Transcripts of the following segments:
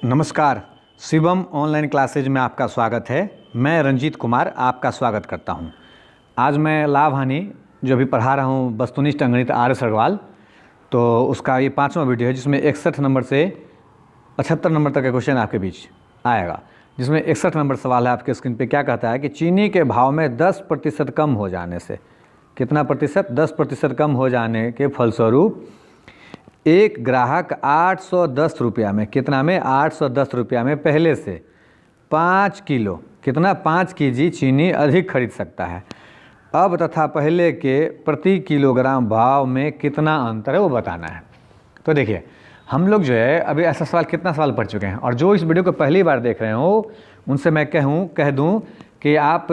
नमस्कार, Shivam online classes में आपका स्वागत है। मैं रंजीत कुमार आपका स्वागत करता हूं। आज मैं लाभ हानि जो भी पढ़ा रहा हूं वस्तुनिष्ठ अंगणित आर्य सरवाल, तो उसका ये 5वां वीडियो है जिसमें 61 नंबर से 75 नंबर तक का क्वेश्चन आपके बीच आएगा। जिसमें 61 नंबर सवाल है आपके स्क्रीन पे। क्या कहता है कि चीनी के भाव में 10% कम हो जाने से, कितना प्रतिशत? 10% कम हो जाने के फलस्वरूप एक ग्राहक 810 रुपया में, कितना में? 810 रुपया में पहले से 5 किलो, कितना? 5 केजी चीनी अधिक खरीद सकता है। अब तथा पहले के प्रति किलोग्राम भाव में कितना अंतर है वो बताना है। तो देखिए, हम लोग जो है अभी ऐसा सवाल कितना सवाल पढ़ चुके हैं, और जो इस वीडियो को पहली बार देख रहे हो उनसे मैं कह दूं कि आप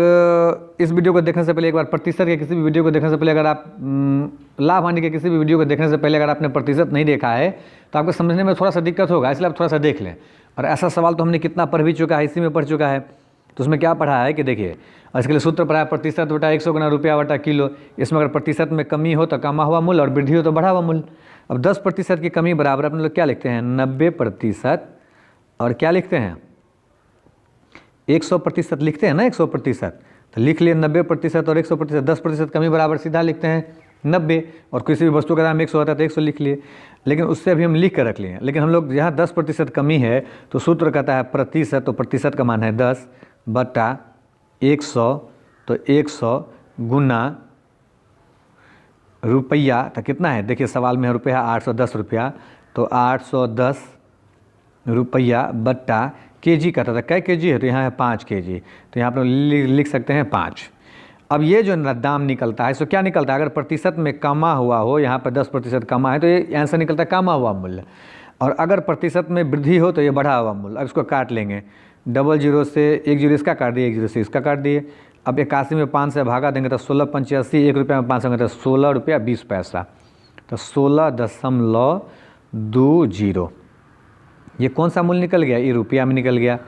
इस वीडियो को देखने से पहले एक बार प्रतिशत के किसी भी वीडियो को देखने से पहले, अगर आप लाभ हानि के किसी भी वीडियो को देखने से पहले अगर आपने प्रतिशत नहीं देखा है तो आपको समझने में थोड़ा सा दिक्कत होगा, इसलिए आप थोड़ा सा देख लें। और ऐसा सवाल तो हमने कितना पढ़ भी चुका है, इसी में पढ़ चुका है। तो उसमें क्या पढ़ा है कि देखिए, इसके लिए सूत्र पढ़ा है प्रतिशत बटा 100 गुना रुपया बटा किलो। इसमें अगर प्रतिशत में कमी हो तो कमा हुआ मूल्य और वृद्धि हो तो बढ़ा हुआ मूल्य। अब 10% की कमी बराबर अपने लोग क्या लिखते हैं? 90%। और क्या लिखते हैं? 100% लिखते हैं ना, 100%। तो लिख लिए 90% और 100%। 10% कमी बराबर सीधा लिखते हैं 90, और किसी भी वस्तु का दाम 100 होता है तो 100 लिख लिए। लेकिन उससे अभी हम लिख कर रख लिए। लेकिन हम लोग यहाँ 10% कमी है तो सूत्र कहता है प्रतिशत, तो प्रतिशत का मान है 10 बटा 100, तो 100 गुना रुपया, तो कितना है? देखिए सवाल में है रुपया 810 रुपया, तो 810 रुपया बट्टा केजी का था, कै केजी है? तो यहाँ है 5 केजी, तो यहाँ पर लिख सकते हैं 5। अब ये जो दाम निकलता है, सो क्या निकलता है? अगर प्रतिशत में कमा हुआ हो, यहाँ पर 10% कमा है तो ये आंसर निकलता है कमा हुआ मूल्य। और अगर प्रतिशत में वृद्धि हो तो ये बढ़ा हुआ मूल्य। अब इसको काट लेंगे, 00 से 10 इसका काट दिए, 10 से इसका काट दिए। अब 81 में 5 से भागा देंगे तो 16 85, 1 रुपया में 5 होंगे तो 16 रुपया 20 पैसा, तो 16.20। ये कौन सा मूल्य निकल गया? ये रुपया में निकल गया।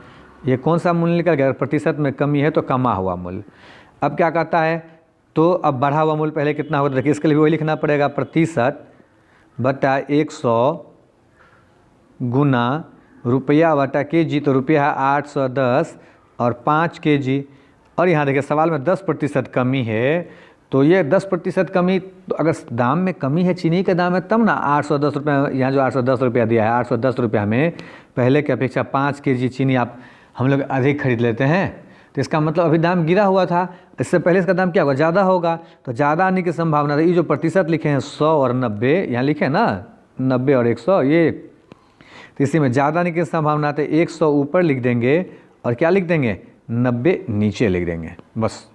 ये कौन सा मूल्य निकल गया? अगर प्रतिशत में कमी है तो कमा हुआ मूल्य। अब क्या कहता है? तो अब बढ़ा हुआ मूल्य पहले कितना होगा? तो देखिए, इसके लिए वही लिखना पड़ेगा, प्रतिशत बटा 100 गुना रुपया बटा केजी, तो रुपया है 810 और 5 केजी। और यहाँ देखिए सवाल में 10% कमी है, तो ये 10% कमी, तो अगर दाम में कमी है, चीनी के दाम है, तब ना 810 रुपये, यहाँ जो 810 रुपया दिया है, 810 रुपया में पहले की अपेक्षा 5 केजी चीनी हम लोग अधिक खरीद लेते हैं। तो इसका मतलब अभी दाम गिरा हुआ था, इससे पहले इसका दाम क्या होगा? ज़्यादा होगा। तो ज़्यादा आने की संभावना है। ये जो प्रतिशत लिखे हैं 100 और 90, यहाँ लिखे ना 90 और 100, ये तो इसी में ज़्यादा आने की संभावना है। 100 ऊपर लिख देंगे और क्या लिख देंगे? 90 नीचे लिख देंगे बस।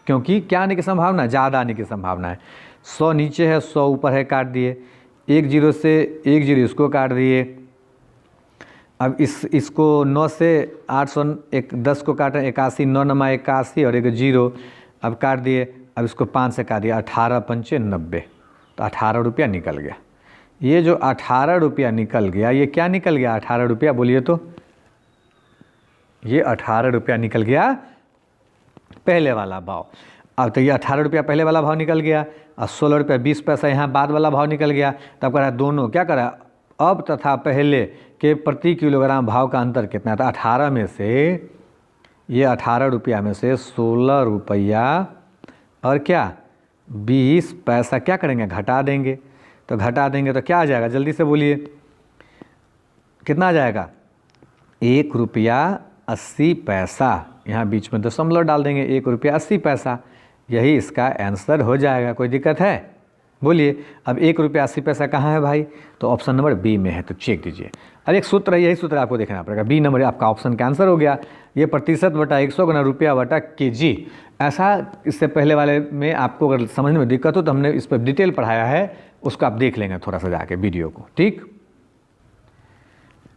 क्योंकि क्या आने की संभावना है? ज़्यादा आने की संभावना है। 100 नीचे है, 100 ऊपर है, काट दिए। 10 से 10 इसको काट दिए। अब इसको 9 से 810 को काटें, 81, 9 नमा 81 और 1 0, अब काट दिए। अब इसको 5 से काट दिया, 18 पंचे 90, तो 18 रुपया निकल गया। ये जो 18 रुपया निकल गया, ये क्या निकल गया? 18 रुपया, बोलिए तो। ये 18 रुपया निकल गया पहले वाला भाव। अब तो ये 18 रुपया पहले वाला भाव निकल गया, और 16 रुपया 20 पैसा यहाँ बाद वाला भाव निकल गया। तब कह रहा है दोनों क्या करा? अब तथा पहले के प्रति किलोग्राम भाव का अंतर कितना था? 18 में से, ये 18 रुपया में से 16 रुपया और क्या 20 पैसा क्या करेंगे? घटा देंगे। तो घटा देंगे तो क्या आ जाएगा? जल्दी से बोलिए, कितना आ जाएगा? 1 रुपया 80 पैसा। यहाँ बीच में दशमलव डाल देंगे, 1 रुपया 80 पैसा। यही इसका आंसर हो जाएगा। कोई दिक्कत है? बोलिए। अब 1 रुपया 80 पैसा कहाँ है भाई? तो ऑप्शन नंबर बी में है, तो चेक दीजिए। और एक सूत्र है, यही सूत्र आपको देखना पड़ेगा। बी नंबर आपका ऑप्शन का आंसर हो गया। ये प्रतिशत बटा 100 गुना रुपया बटा केजी। ऐसा इससे पहले वाले में आपको अगर समझने में दिक्कत हो तो हमने इस पर डिटेल पढ़ाया है, उसको आप देख लेंगे थोड़ा सा जाके वीडियो को, ठीक।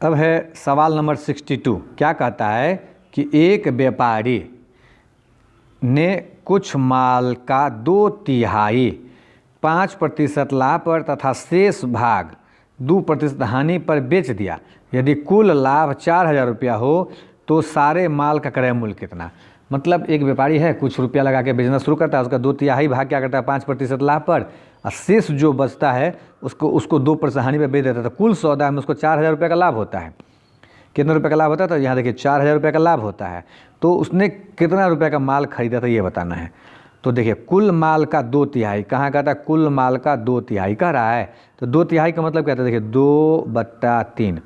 अब है सवाल नंबर 62। क्या कहता है कि एक व्यापारी ने कुछ माल का 2/3 5% लाभ पर तथा शेष भाग 2% हानि पर बेच दिया। यदि कुल लाभ 4000 रुपया हो तो सारे माल का क्रय मूल्य कितना? मतलब एक व्यापारी है, कुछ रुपया लगा के बिजनेस शुरू करता है, उसका 2/3 भाग क्या करता है? 5% लाभ पर, और शेष जो बचता है उसको 2% हानि पर बेच देता है। तो कुल सौदा में उसको 4000 रुपये का लाभ होता है। कितना रुपये का लाभ होता है, तो यहाँ देखिए 4,000 रुपये का लाभ होता है। तो उसने कितना रुपये का माल खरीदा था ये बताना है। तो देखिए कुल माल का 2/3, कहाँ कहता है कुल माल का 2/3 कह रहा है। तो 2/3 का मतलब क्या था, देखिए 2/3,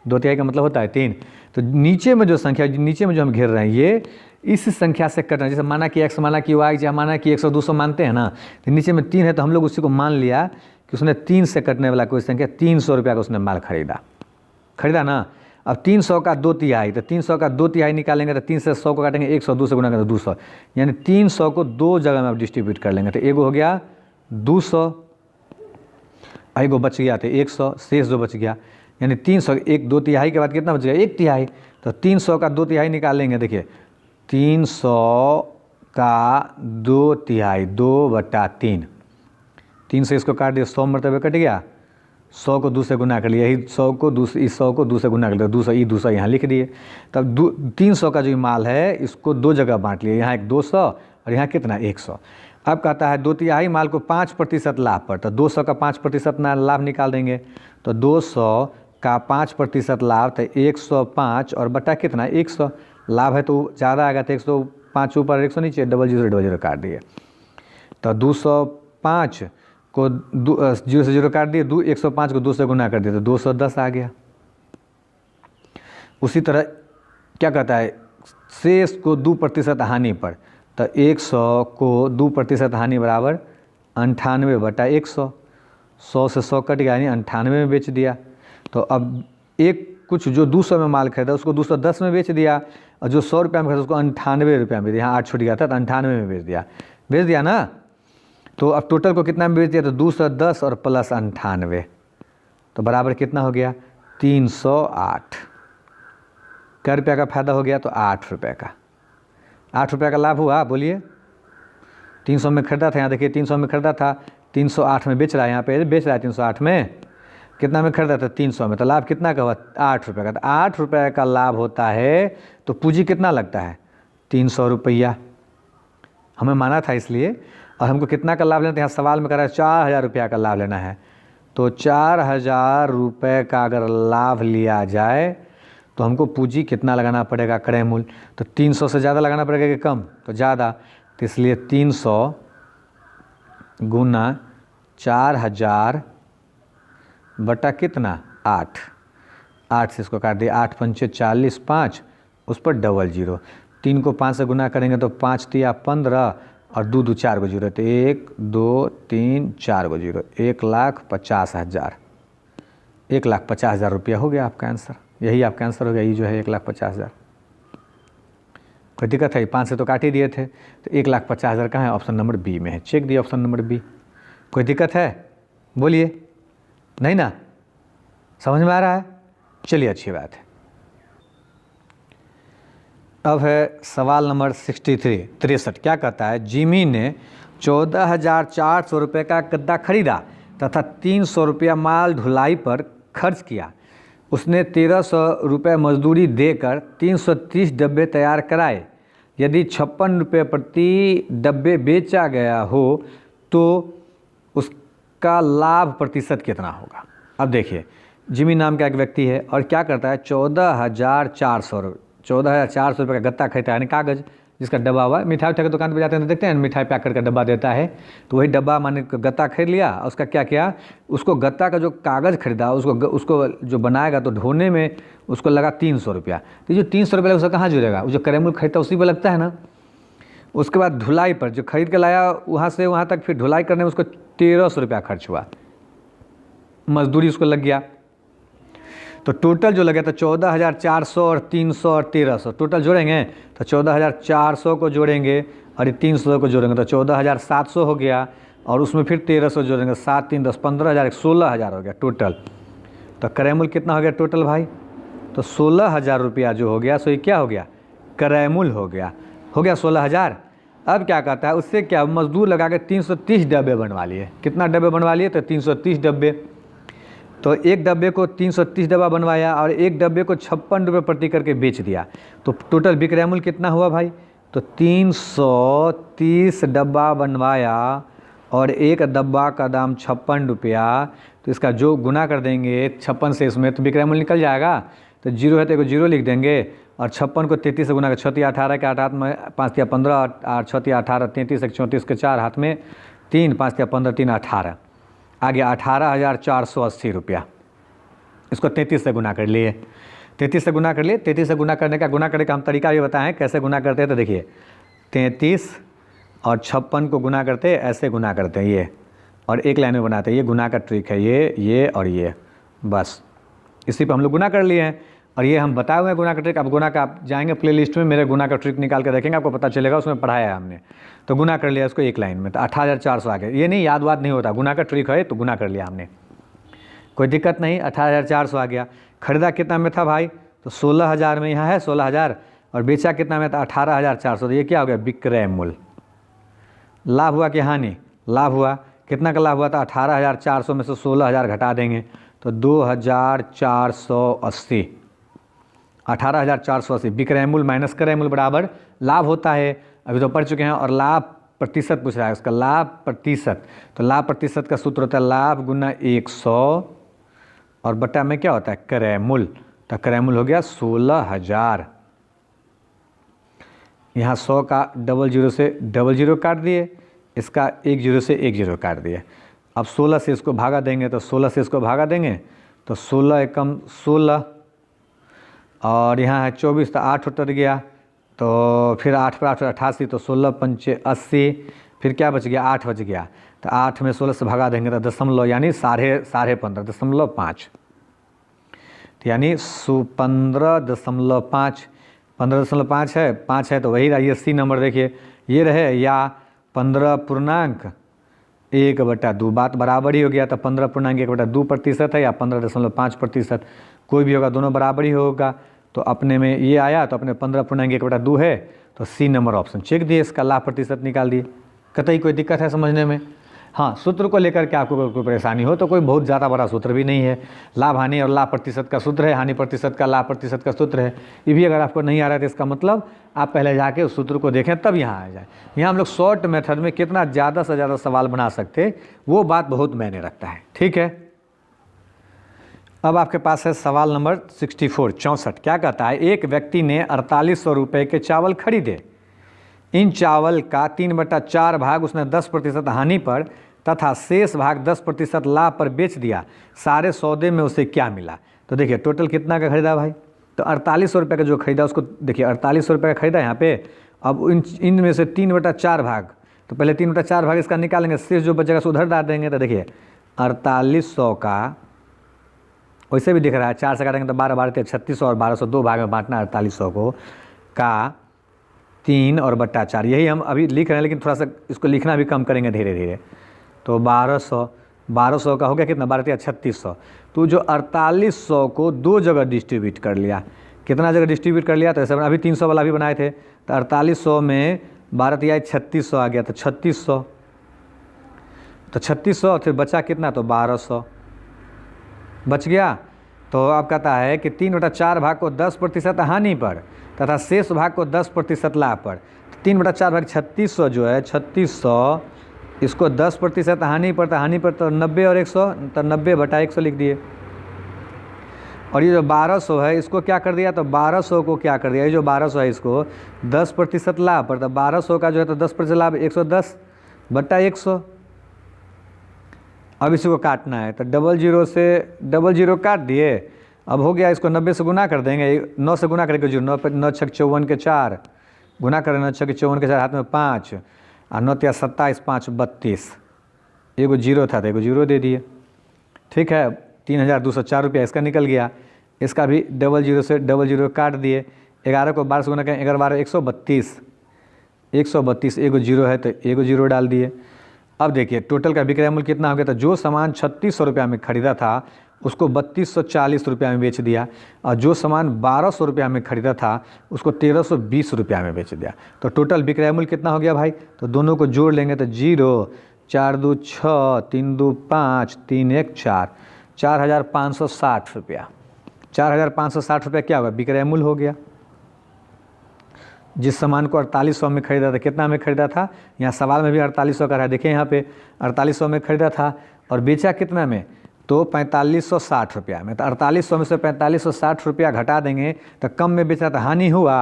2/3 का मतलब होता है 3। तो नीचे में जो संख्या, नीचे में जो हम घेर रहे हैं ये इस संख्या से कट रहे हैं। जैसे माना कि x, माना कि y, या माना कि 100 200 मानते हैं ना, तो नीचे में 3 है तो हम लोग उसी को मान लिया कि उसने 3 से कटने वाला कोई संख्या 300 रुपया का उसने माल खरीदा ना। अब 300 का 2/3, तो 300 का 2/3 निकालेंगे तो 3 से 100 को काटेंगे, 100 2 से गुना करेंगे 200, यानी 300 को 2 जगह में आप डिस्ट्रीब्यूट कर लेंगे। तो एगो हो गया 200, एगो बच गया तो 100, शेष जो बच गया, यानी 300, 2/3 के बाद कितना बच गया 1/3। तो 300 का 2/3 निकालेंगे, देखिए 300 का 2/3, 2/3, 3 से इसको काट दिया, 100 मरतबे कट गया, 100 को 2 से गुना कर लिया, यही 100 को 2 से गुना कर लिया, 200 यहाँ लिख दिए। तब 300 का जो माल है इसको 2 जगह बांट लिया, यहाँ एक 200 और यहाँ कितना 100। अब कहता है 2/3 माल को 5% लाभ पर, तो 200 का 5% लाभ निकाल देंगे। तो 200 का 5% लाभ, तो 105 और बटा कितना 100, लाभ है तो ज़्यादा आएगा, तो 105 ऊपर 100 नीचे, 00 काट दिए। तो 205 को 0 से 0 काट दिए, 105 को 2 से गुना कर दिया तो 210 आ गया। उसी तरह क्या कहता है, शेष को 2% हानि पर, तो 100 को 2% हानि बराबर 98/100, 100 से 100 कट गया, यानी 98 में बेच दिया। तो अब एक कुछ जो 200 में माल खरीदा उसको 210 में बेच दिया, और जो 100 रुपये में खरीदा उसको 98 रुपये में, यहाँ 8 छूट गया था तो 98 में बेच दिया ना। तो अब टोटल को कितना में बेच दिया, तो 210 और प्लस 98, तो बराबर कितना हो गया 308। क्या रुपये का फ़ायदा हो गया, तो 8 रुपये का, 8 रुपये का लाभ हुआ। बोलिए 300 में खरीदा था, यहाँ देखिए 300 में खरीदा था, 308 में बेच रहा है, यहाँ पे बेच रहा है 308 में, कितना में खरीदा था 300 में, तो लाभ कितना का हुआ 8 रुपये का। तो 8 रुपये का लाभ होता है, तो पूंजी कितना लगता है 300 रुपया, हमें माना था इसलिए। और हमको कितना का लाभ लेना था, यहाँ सवाल में कह रहा है 4,000 रुपया का लाभ लेना है। तो 4,000 रुपये का अगर लाभ लिया जाए तो हमको पूंजी कितना लगाना पड़ेगा क्रय मूल्य, तो 300 से ज़्यादा लगाना पड़ेगा कि कम, तो ज़्यादा, तो इसलिए 300 गुना 4,000 बटा कितना 8, 8 से इसको काट दिया, 8 पंचे 40, 5 उस पर 00, 3 को 5 से गुना करेंगे तो 5 तिया 15 और 2 2 4 को 0, तो 1 2 3 4 को 0, 1,50,000, 1,50,000 रुपया हो गया आपका आंसर। यही आपका आंसर हो गया, ये जो है 1,50,000। कोई दिक्कत है, 5 से तो काट ही दिए थे, तो 1,50,000 कहाँ है, ऑप्शन नंबर बी में है, चेक दिया ऑप्शन नंबर बी। कोई दिक्कत है बोलिए, नहीं ना, समझ में आ रहा है, चलिए अच्छी बात है। अब है सवाल नंबर 63, क्या कहता है, जिमी ने 14,400 रुपये का गद्दा खरीदा तथा 300 रुपया माल ढुलाई पर खर्च किया। उसने 1,300 रुपये मजदूरी देकर 330 डब्बे तैयार कराए। यदि 56 रुपये प्रति डब्बे बेचा गया हो तो उसका लाभ प्रतिशत कितना होगा। अब देखिए जिमी नाम का एक व्यक्ति है और क्या करता है, 14,400 रुपये का गत्ता खरीदता है, यानी कागज़ जिसका डब्बा हुआ। मिठाई उठा के दुकान पे जाते हैं तो देखते हैं मिठाई पैक करके डब्बा देता है, तो वही डब्बा माने गत्ता खरीद लिया। उसका क्या किया, उसको गत्ता का जो कागज़ खरीदा उसको जो बनाएगा तो ढोने में उसको लगा 300 रुपया। तो जो 300 रुपया उसका कहाँ जुड़ेगा, वो जो क्रय खरीदता उसी पर लगता है ना। उसके बाद धुलाई पर जो खरीद के लाया वहाँ से वहाँ तक फिर धुलाई करने में उसको 1,300 रुपया खर्च हुआ, मजदूरी उसको लग गया। तो टोटल जो लगे तो 14,400 और 300 और 1,300 टोटल जोड़ेंगे तो 14,400 को जोड़ेंगे और 300 को जोड़ेंगे तो 14,700 हो गया, और उसमें फिर 1,300 जोड़ेंगे, 7 3 10 15,000 16,000 हो गया टोटल। तो क्रय मूल्य कितना हो गया टोटल भाई, तो 16,000 रुपया जो हो गया सो ये क्या हो गया, क्रय मूल्य हो गया 16,000। अब क्या कहता है, उससे क्या मजदूर लगा के 330 डब्बे बनवा लिए। कितना डब्बे बनवा लिए, तो 330 डब्बे। तो एक डब्बे को 330 डब्बा बनवाया और एक डब्बे को 56 रुपये प्रति करके बेच दिया। तो टोटल विक्रय मूल्य कितना हुआ भाई, तो 330 डब्बा बनवाया और एक डब्बा का दाम 56 रुपया, तो इसका जो गुना कर देंगे 56 से इसमें तो विक्रय मूल्य निकल जाएगा। तो जीरो है तो एक जीरो लिख देंगे, और 56 को 33 से गुना कर, 6 18 के 8 हाथ में 5 या 15, 8 6 18 33 34 के 4 हाथ में 3, 5 या 15 3 18, आ गया 18,480 रुपया। इसको 33 से गुना कर लिए, 33 से गुना कर लिए। 33 से गुना करने का हम तरीका ये बताएं कैसे गुना करते हैं। तो देखिए 33 और 56 को गुना करते हैं, ऐसे गुना करते हैं ये, और एक लाइन में बनाते हैं। ये गुना का ट्रिक है, ये और ये, बस इसी पर हम लोग गुना कर लिए हैं। और ये हम बताए हुए हैं गुना का ट्रिक। अब गुना का आप जाएंगे प्लेलिस्ट में, मेरे गुना का ट्रिक निकाल कर देखेंगे, आपको पता चलेगा, उसमें पढ़ाया है हमने। तो गुना कर लिया उसको एक लाइन में, तो 18,400 आ गया। ये नहीं याद वाद नहीं होता, गुना का ट्रिक है तो गुना कर लिया हमने, कोई दिक्कत नहीं। 18,400 आ गया। खरीदा कितना में था भाई? तो 16,000 में, यहाँ है 16,000, और बेचा कितना में था? 18,400। तो ये क्या हो गया? विक्रय मूल्य। लाभ हुआ कि हानि? लाभ हुआ। कितना का लाभ हुआ था? 18,400 में से 16,000 घटा देंगे तो 2,480। 18,480 विक्रय मूल्य माइनस क्रय मूल्य बराबर लाभ होता है, अभी तो पढ़ चुके हैं। और लाभ प्रतिशत पूछ रहा है, उसका लाभ प्रतिशत। तो लाभ प्रतिशत का सूत्र होता है लाभ गुना 100 और बटा में क्या होता है? क्रय मूल्य। तो क्रय मूल्य हो गया 16,000। यहाँ 100 का 00 से 00 काट दिए, इसका 10 से 10 काट दिए। अब 16 से इसको भागा देंगे, तो 16 से इसको भागा देंगे तो 16 एकम 16, और यहाँ है 24 तो 8 उतर गया, तो फिर 8 पर 8 88, तो 16 पंचे 80, फिर क्या बच गया? 8 बच गया। तो 8 में 16 से भगा देंगे तो दशमलव, यानी साढ़े 15.5, तो यानी 15.5, 15.5 है, 5 है तो वही रहा। ये सी नंबर देखिए ये रहे, या 15.1/2, बात बराबर ही हो गया। तो 15.1/2% है या 15.5%, कोई भी होगा, दोनों बराबर ही होगा। तो अपने में ये आया, तो अपने 15.1/2 है, तो सी नंबर ऑप्शन चेक दिए, इसका लाभ प्रतिशत निकाल दिए। कतई कोई दिक्कत है समझने में? हाँ, सूत्र को लेकर के आपको कोई परेशानी हो तो कोई बहुत ज़्यादा बड़ा सूत्र भी नहीं है। लाभ हानि और लाभ प्रतिशत का सूत्र है, हानि प्रतिशत का लाभ प्रतिशत का सूत्र है। ये भी अगर आपको नहीं आ रहा है तो इसका मतलब आप पहले जाके उस सूत्र को देखें तब यहाँ आ जाए। यहाँ हम लोग शॉर्ट मेथड में कितना ज़्यादा से ज़्यादा सवाल बना सकते, वो बात बहुत मायने रखता है। ठीक है, अब आपके पास है सवाल नंबर 64। क्या कहता है? एक व्यक्ति ने 4800 रुपये के चावल खरीदे। इन चावल का 3/4 भाग उसने 10% हानि पर तथा शेष भाग 10% लाभ पर बेच दिया। सारे सौदे में उसे क्या मिला? तो देखिए टोटल कितना का खरीदा भाई? तो 4800 रुपये का जो खरीदा उसको देखिए, 4800 रुपये का खरीदा यहाँ पे। अब इनमें से 3/4 भाग, तो पहले 3/4 भाग इसका निकालेंगे, शेष जो बचेगा उधर डाल देंगे। तो देखिए 4800 का वैसे भी दिख रहा है, 4 से काटेंगे तो 12 12 3600, और 1200 दो भाग में बांटना 4800 को, का 3 और बट्टा 4। यही हम अभी लिख रहे हैं, लेकिन थोड़ा सा इसको लिखना भी कम करेंगे धीरे धीरे। तो 1200 का हो गया कितना? 12 3600। तो जो 4800 को दो जगह डिस्ट्रीब्यूट कर लिया, कितना जगह डिस्ट्रीब्यूट कर लिया? तो ऐसे अभी 300 वाला भी बनाए थे, तो 4800 में 12 3600 आ गया, तो 3600, तो 3600 और फिर बचा कितना? तो 1200 बच गया। तो अब कहता है कि 3/4 भाग को 10% हानि पर तथा शेष भाग को 10% लाभ पर। 3/4 भाग 3600 जो है, 3600 इसको 10% हानि पर, तो हानि पर तो 90 और 100, तो 90/100 लिख दिए। और ये जो 1200 है इसको क्या कर दिया? तो 1200 को क्या कर दिया? ये जो 1200 है इसको 10% लाभ पर, तो 1200 का जो है तो 10% लाभ 110/100। अब इसी को काटना है, तो 00 से 00 काट दिए। अब हो गया, इसको 90 से गुना कर देंगे, 9 से गुना करेंगे, 9 पर 9 6 54 के 4 गुना करें, 9 6 54 के 4 हाथ में 5, और 9 3 27 5 32, एगो जीरो था तो एगो जीरो दे दिए। ठीक है, 3204 रुपया इसका निकल गया। इसका भी 00 से 00 काट दिए, 11 को 12 से गुना करें, 11 12 132, 132 एगो जीरो है तो एगो जीरो डाल दिए। अब देखिए टोटल का विक्रय मूल्य कितना हो गया? तो जो सामान 3600 रुपया में खरीदा था उसको 3240 रुपया में बेच दिया, और जो सामान 1200 रुपया में खरीदा था उसको 1320 रुपया में बेच दिया। तो टोटल विक्रय मूल्य कितना हो गया भाई? तो दोनों को जोड़ लेंगे तो 0 4 2 6 3 2 5 3 1 4, 4560 रुपया। 4560 रुपया क्या होगा? विक्रय मूल्य हो गया। जिस सामान को 4800 में खरीदा था, कितना में खरीदा था? यहाँ सवाल में भी 4800 का रहा है, देखिए यहाँ पे 4800 में खरीदा था और बेचा कितना में? तो तो 4560 रुपया में, तो 4800 में से 4560 रुपया घटा देंगे तो कम में बेचा तो हानि हुआ,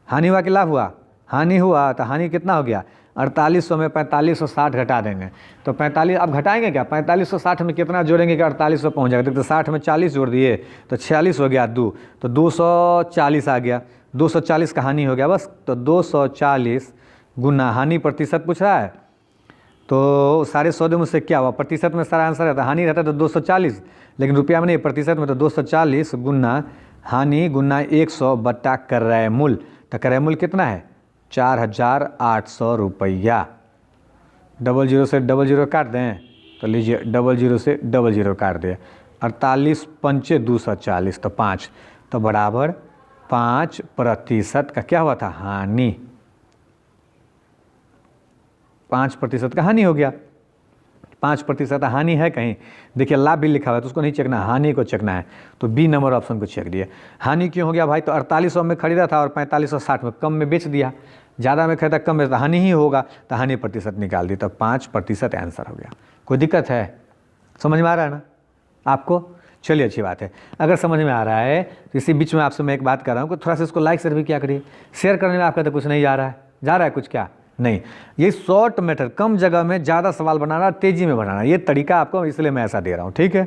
हानि हुआ कि लाभ हुआ, हानि हुआ। तो हानि कितना हो गया, 4800 में 4560 घटा देंगे तो 45, अब घटाएंगे क्या, 4560 में कितना जोड़ेंगे कि 4800 पहुँच जाएगा। तो 60 में 40 जोड़ दिए तो 46 हो गया, तो 240 आ गया, 240 का हानि हो गया बस। तो 240 गुना हानि प्रतिशत पूछ रहा है, तो सारे सौदे मुझसे क्या हुआ, प्रतिशत में सारा आंसर रहता है, हानि रहता है तो 240, लेकिन रुपया में नहीं, प्रतिशत में। तो 240 गुना हानि गुना 100 बटा क्रय मूल्य, तो क्रय मूल्य कितना है 4800 रुपया। 00 से 00 काट दें तो लीजिए 00 से 00 काट दें, 48 पंचे 240 तो 5, तो बराबर 5% का क्या हुआ था, हानि। 5% का हानि हो गया। 5% हानि है कहीं, देखिए लाभ भी लिखा हुआ है तो उसको नहीं चेकना, हानि को चेकना है। तो बी नंबर ऑप्शन को चेक दिए। हानि क्यों हो गया भाई, तो 4800 में खरीदा था और 4560 में कम में बेच दिया, ज़्यादा में खरीदा कम में, तो हानि ही होगा, तो हानि प्रतिशत निकाल दी, तो 5% आंसर हो गया। कोई दिक्कत है, समझ में आ रहा है ना आपको, चलिए अच्छी बात है। अगर समझ में आ रहा है तो इसी बीच में आपसे मैं एक बात कर रहा हूँ कि थोड़ा सा इसको लाइक शेयर भी क्या करिए, शेयर करने में आपका तो कुछ नहीं जा रहा है, जा रहा है कुछ क्या नहीं। ये शॉर्ट मेथड, कम जगह में ज़्यादा सवाल बनाना, तेजी में बनाना, ये तरीका आपको, इसलिए मैं ऐसा दे रहा हूँ, ठीक है।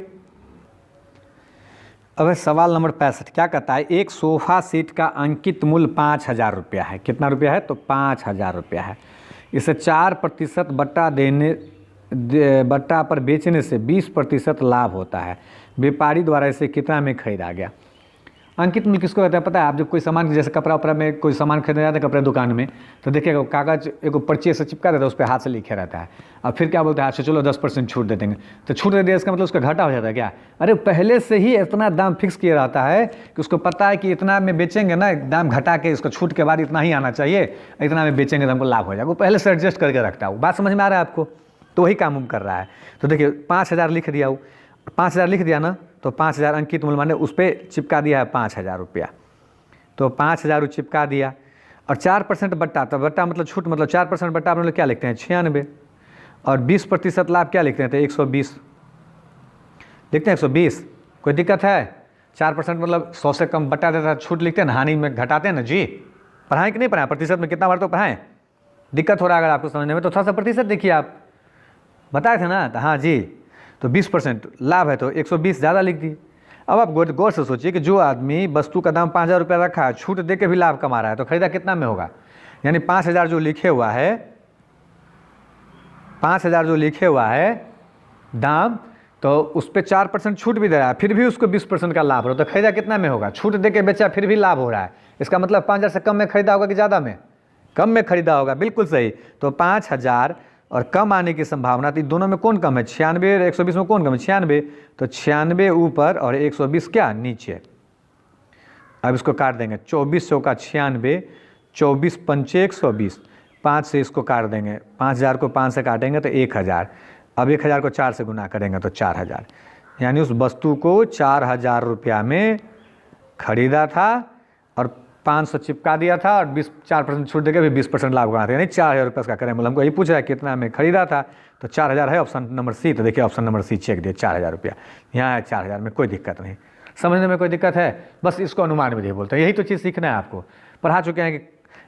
अब सवाल नंबर 65 क्या कहता है, एक सोफ़ा सेट का अंकित मूल्य 5000 रुपया है। कितना रुपया है, तो 5000 रुपया है। इसे 4% बट्टा पर बेचने से 20% लाभ होता है। व्यापारी द्वारा इसे कितना में खरीदा गया। अंकित मूल्य किसको कहते हैं पता है, आप जब कोई सामान, जैसे कपड़ा उपड़ा में कोई सामान खरीदने जाते हैं कपड़े दुकान में, तो देखिएगा कागज एक पर्ची से चिपका देता है, उस पर हाथ से लिखे रहता है, और फिर क्या बोलते हैं, अच्छा चलो 10% छूट दे देंगे, तो छूट दे दिया इसका मतलब उसका घाटा हो जाता है क्या। अरे पहले से ही इतना दाम फिक्स किया रहता है कि उसको पता है कि इतना में बेचेंगे ना, दाम घटा के इसको छूट के बाद इतना ही आना चाहिए, इतना में बेचेंगे तो हमको लाभ हो जाएगा, वो पहले से एडजस्ट करके रखता है। बात समझ में आ रहा है आपको, तो वही काम कर रहा है। तो देखिए 5000 लिख दिया, वो 5000 लिख दिया ना, तो 5000 अंकित मूल्य माने उस पर चिपका दिया है 5000 रुपया, तो 5000 चिपका दिया। और 4% बट्टा, तो बट्टा मतलब छूट, मतलब 4% बट्टा आप लोग क्या लिखते हैं 96, और 20% लाभ क्या लिखते हैं, तो 120 लिखते हैं, 120। कोई दिक्कत है, 4% मतलब 100 से कम बट्टा देता है, छूट लिखते हैं ना, हानि में घटाते हैं ना जी। पढ़ाएं कि नहीं पढ़ाएं, प्रतिशत में कितना बार तो पढ़ाएं, दिक्कत हो रहा है अगर आपको समझने में तो थोड़ा सा प्रतिशत देखिए, आप बताए थे ना, तो हाँ जी, तो 20% लाभ है तो 120 ज़्यादा लिख दिए। अब आप गौर से सोचिए कि जो आदमी वस्तु का दाम 5000 रुपया रखा है, छूट दे के भी लाभ कमा रहा है, तो खरीदा कितना में होगा, यानी 5000 जो लिखे हुआ है, 5000 जो लिखे हुआ है दाम, तो उस पर 4% छूट भी दे रहा है, फिर भी उसको 20% का लाभ हो रहा है, तो खरीदा कितना में होगा, छूट दे के बेचा फिर भी लाभ हो रहा है, इसका मतलब 5000 से कम में खरीदा होगा कि ज़्यादा में, कम में खरीदा होगा, बिल्कुल सही। तो 5000 और कम आने की संभावना, तो दोनों में कौन कम है, 96 और 120 में कौन कम है, 96, तो 96 ऊपर और 120 क्या नीचे। अब इसको काट देंगे, 2400 का 96, 24 पंचे 120, 5 से इसको काट देंगे, 5000 को 5 से काटेंगे तो 1000, अब 1000 को 4 से गुना करेंगे तो 4000, यानी उस वस्तु को 4000 रुपया में खरीदा था और 500 चिपका दिया था, और 4% छूट देकर भी 20% लाभ कमाते हैं, यानी 4000 रुपये का करें। हमको यही पूछ रहा है कितना में खरीदा था, तो 4000 है ऑप्शन नंबर सी। तो देखिए ऑप्शन नंबर सी चेक दिए, 4000 रुपया यहाँ है, 4000 में कोई दिक्कत नहीं, समझने में कोई दिक्कत है, बस इसको अनुमान विधि बोलते हैं। यही तो चीज़ सीखना है आपको, पढ़ा चुके हैं कि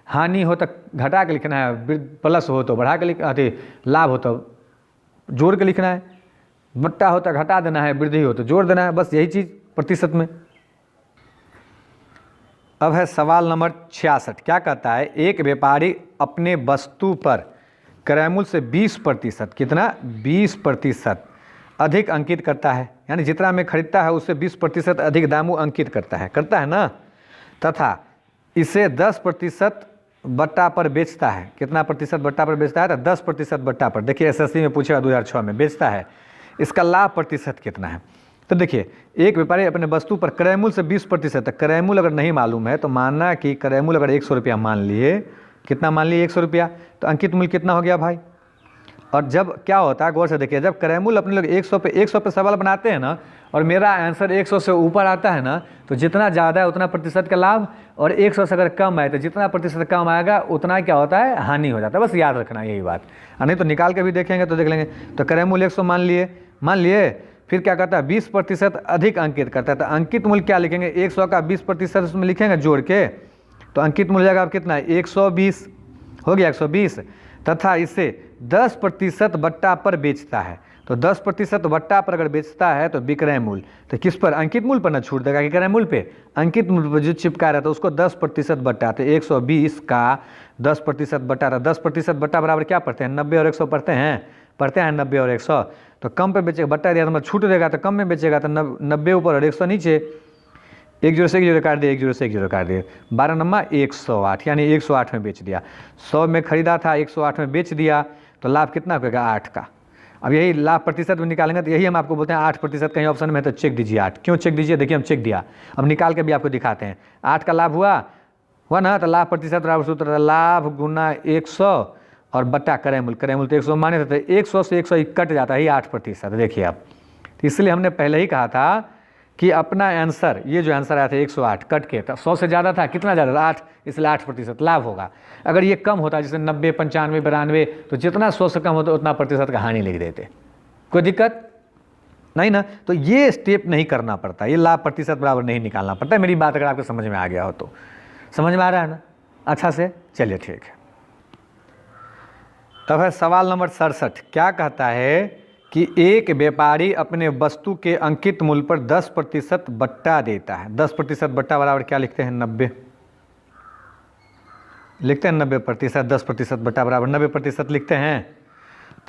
हानि हो तो घटा के लिखना है, प्लस हो तो बढ़ा के लिखना है, लाभ हो तो जोड़ के लिखना है, बट्टा हो तो घटा देना है, वृद्धि हो तो जोड़ देना है, बस यही चीज़ प्रतिशत में। अब है सवाल नंबर 66, क्या कहता है, एक व्यापारी अपने वस्तु पर क्रय मूल्य से 20%, कितना 20% अधिक अंकित करता है, यानी जितना में खरीदता है उससे 20% अधिक दाम वो अंकित करता है ना, तथा इसे 10% बट्टा पर बेचता है। कितना प्रतिशत बट्टा पर बेचता है, तो 10% बट्टा पर। देखिए एसएससी में पूछेगा 2006 में, बेचता है, इसका लाभ प्रतिशत कितना है। तो देखिए एक व्यापारी अपने वस्तु पर क्रय मूल्य से 20%, क्रय मूल्य अगर नहीं मालूम है तो मानना कि क्रय मूल्य अगर 100 रुपया मान लिए, कितना मान लिए 100 रुपया, तो अंकित मूल्य कितना हो गया भाई। और जब क्या होता है, गौर से देखिए, जब क्रय मूल्य अपने लोग 100 पे सवाल बनाते हैं ना, और मेरा आंसर 100 से ऊपर आता है ना, तो जितना ज़्यादा है उतना प्रतिशत का लाभ, और 100 से अगर कम है तो जितना प्रतिशत कम आएगा उतना क्या होता है, हानि हो जाता है। बस याद रखना यही बात, नहीं तो निकाल के भी देखेंगे तो देख लेंगे। तो क्रय मूल्य 100 मान लिए, फिर क्या करता है 20% अधिक अंकित करता है। तो अंकित मूल्य क्या लिखेंगे, 100 का 20% उसमें लिखेंगे जोड़ के, तो अंकित मूल्य जाएगा आप कितना है 120, हो गया 120, तथा इसे 10% बट्टा पर बेचता है। तो 10% बट्टा पर अगर बेचता है तो विक्रय मूल्य, तो किस पर, अंकित मूल्य पर ना छूट देगा, विक्रय मूल्य पे, अंकित मूल्य पर जो चिपका रहता है उसको 10% बट्टा, तो 120 का 10% बट्टा रहा, 10% बट्टा बराबर क्या पढ़ते हैं 90 और 100 पढ़ते हैं 90 और 100, तो कम पे बेचेगा, बट्टा दिया तो मतलब छूट देगा तो कम में बेचेगा, तो 90 ऊपर और 100 नीचे, 1 0 से 1 0 काट दिए, 1 0 से 1 0 काट दिए, 12 नंबर 108, यानी 108 में बेच दिया। 100 में खरीदा था 108 में बेच दिया, तो लाभ कितना होगा 8 का। अब यही लाभ प्रतिशत में निकालेंगे तो यही हम आपको बोलते हैं 8%, कहीं ऑप्शन में तो चेक दीजिए 8, क्यों चेक दीजिए, देखिए हम चेक दिया, अब निकाल के भी आपको दिखाते हैं। 8 का लाभ हुआ ना, तो लाभ प्रतिशत बराबर सूत्र लाभ गुना 100 और बट्टा क्रय मूल्य, क्रय मूल्य तो 100 माने थे, 100 से 100 कट जाता है 8%। देखिए अब, तो इसलिए हमने पहले ही कहा था कि अपना आंसर, ये जो आंसर आया था 108 कट के, तो 100 से ज़्यादा था, कितना ज़्यादा था 8, इसलिए 8% लाभ होगा। अगर ये कम होता जैसे 90 95 92, तो जितना 100 से कम होता उतना प्रतिशत का हानि लिख देते, कोई दिक्कत नहीं ना। तो ये स्टेप नहीं करना पड़ता, ये लाभ प्रतिशत बराबर नहीं निकालना पड़ता। मेरी बात अगर आपको समझ में आ गया हो तो, समझ में आ रहा है ना अच्छा से, चलिए ठीक है। तब है सवाल नंबर 67, क्या कहता है कि एक व्यापारी अपने वस्तु के अंकित मूल्य पर 10% बट्टा देता है। 10% बट्टा बराबर क्या लिखते हैं 90, लिखते हैं 90%, 10% बट्टा बराबर 90% लिखते हैं,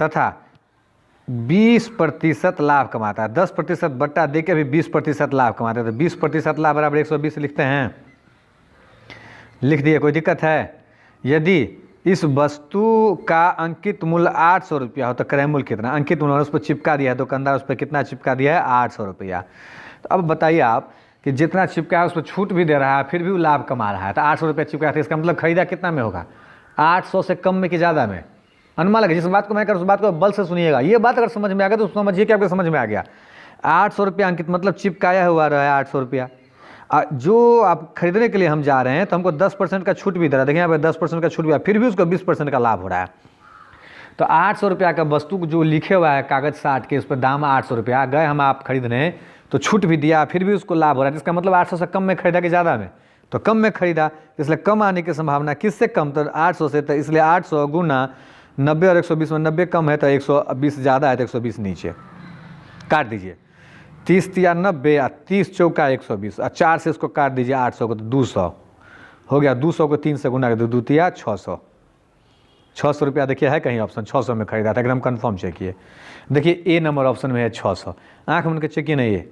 तथा 20% लाभ कमाता है। 10% बट्टा दे के भी 20% लाभ कमाता है, तो 20% लाभ बराबर 120 लिखते हैं, लिख दिए, कोई दिक्कत है। यदि इस वस्तु का अंकित मूल्य 800 रुपया हो तो क्रय मूल्य कितना, अंकित मूल्य उस पर चिपका दिया है दुकानदार, उस पर कितना चिपका दिया है 800 रुपया। तो अब बताइए आप कि जितना चिपका है उस पर छूट भी दे रहा है, फिर भी वो लाभ कमा रहा है, तो 800 रुपया चिपका था, इसका मतलब खरीदा कितना में होगा 800 से कम में कि ज़्यादा में, अनुमान लगे। जिस बात को मैं कर उस बात को बल से सुनिएगा, ये बात अगर समझ में आ गया तो समझिए कि आपको समझ में आ गया। 800 रुपया अंकित मतलब चिपकाया हुआ रहा है 800 रुपया, जो आप खरीदने के लिए हम जा रहे हैं तो हमको 10% का छूट भी दे रहा है, देखिए यहाँ पे 10% का छूट भी है, फिर भी उसको 20% का लाभ हो रहा है। तो 800 रुपया का वस्तु जो लिखे हुआ है कागज 60 के, उस पर दाम 800 रुपया, गए हम आप खरीदने तो छूट भी दिया, फिर भी उसको लाभ हो रहा है, इसका मतलब 800 से कम में खरीदा कि ज़्यादा में, तो कम में खरीदा, इसलिए कम आने की संभावना किससे कम, तो 800 से, तो इसलिए 800 गुना 90 और 120 में 90 कम है तो 120 ज़्यादा है तो 120 नीचे, काट दीजिए, 30 या 90 या 30 चौका 120 और 4 से इसको काट दीजिए 800 को तो 200 हो गया, 200 को 3 से गुना कर दो, 2 तिया 600, 600 रुपया देखिए है कहीं ऑप्शन, 600 में खरीदा था, एकदम कंफर्म चेकिए, देखिए ए नंबर ऑप्शन में है 600, आँख में उनके चेकिए नहीं, ये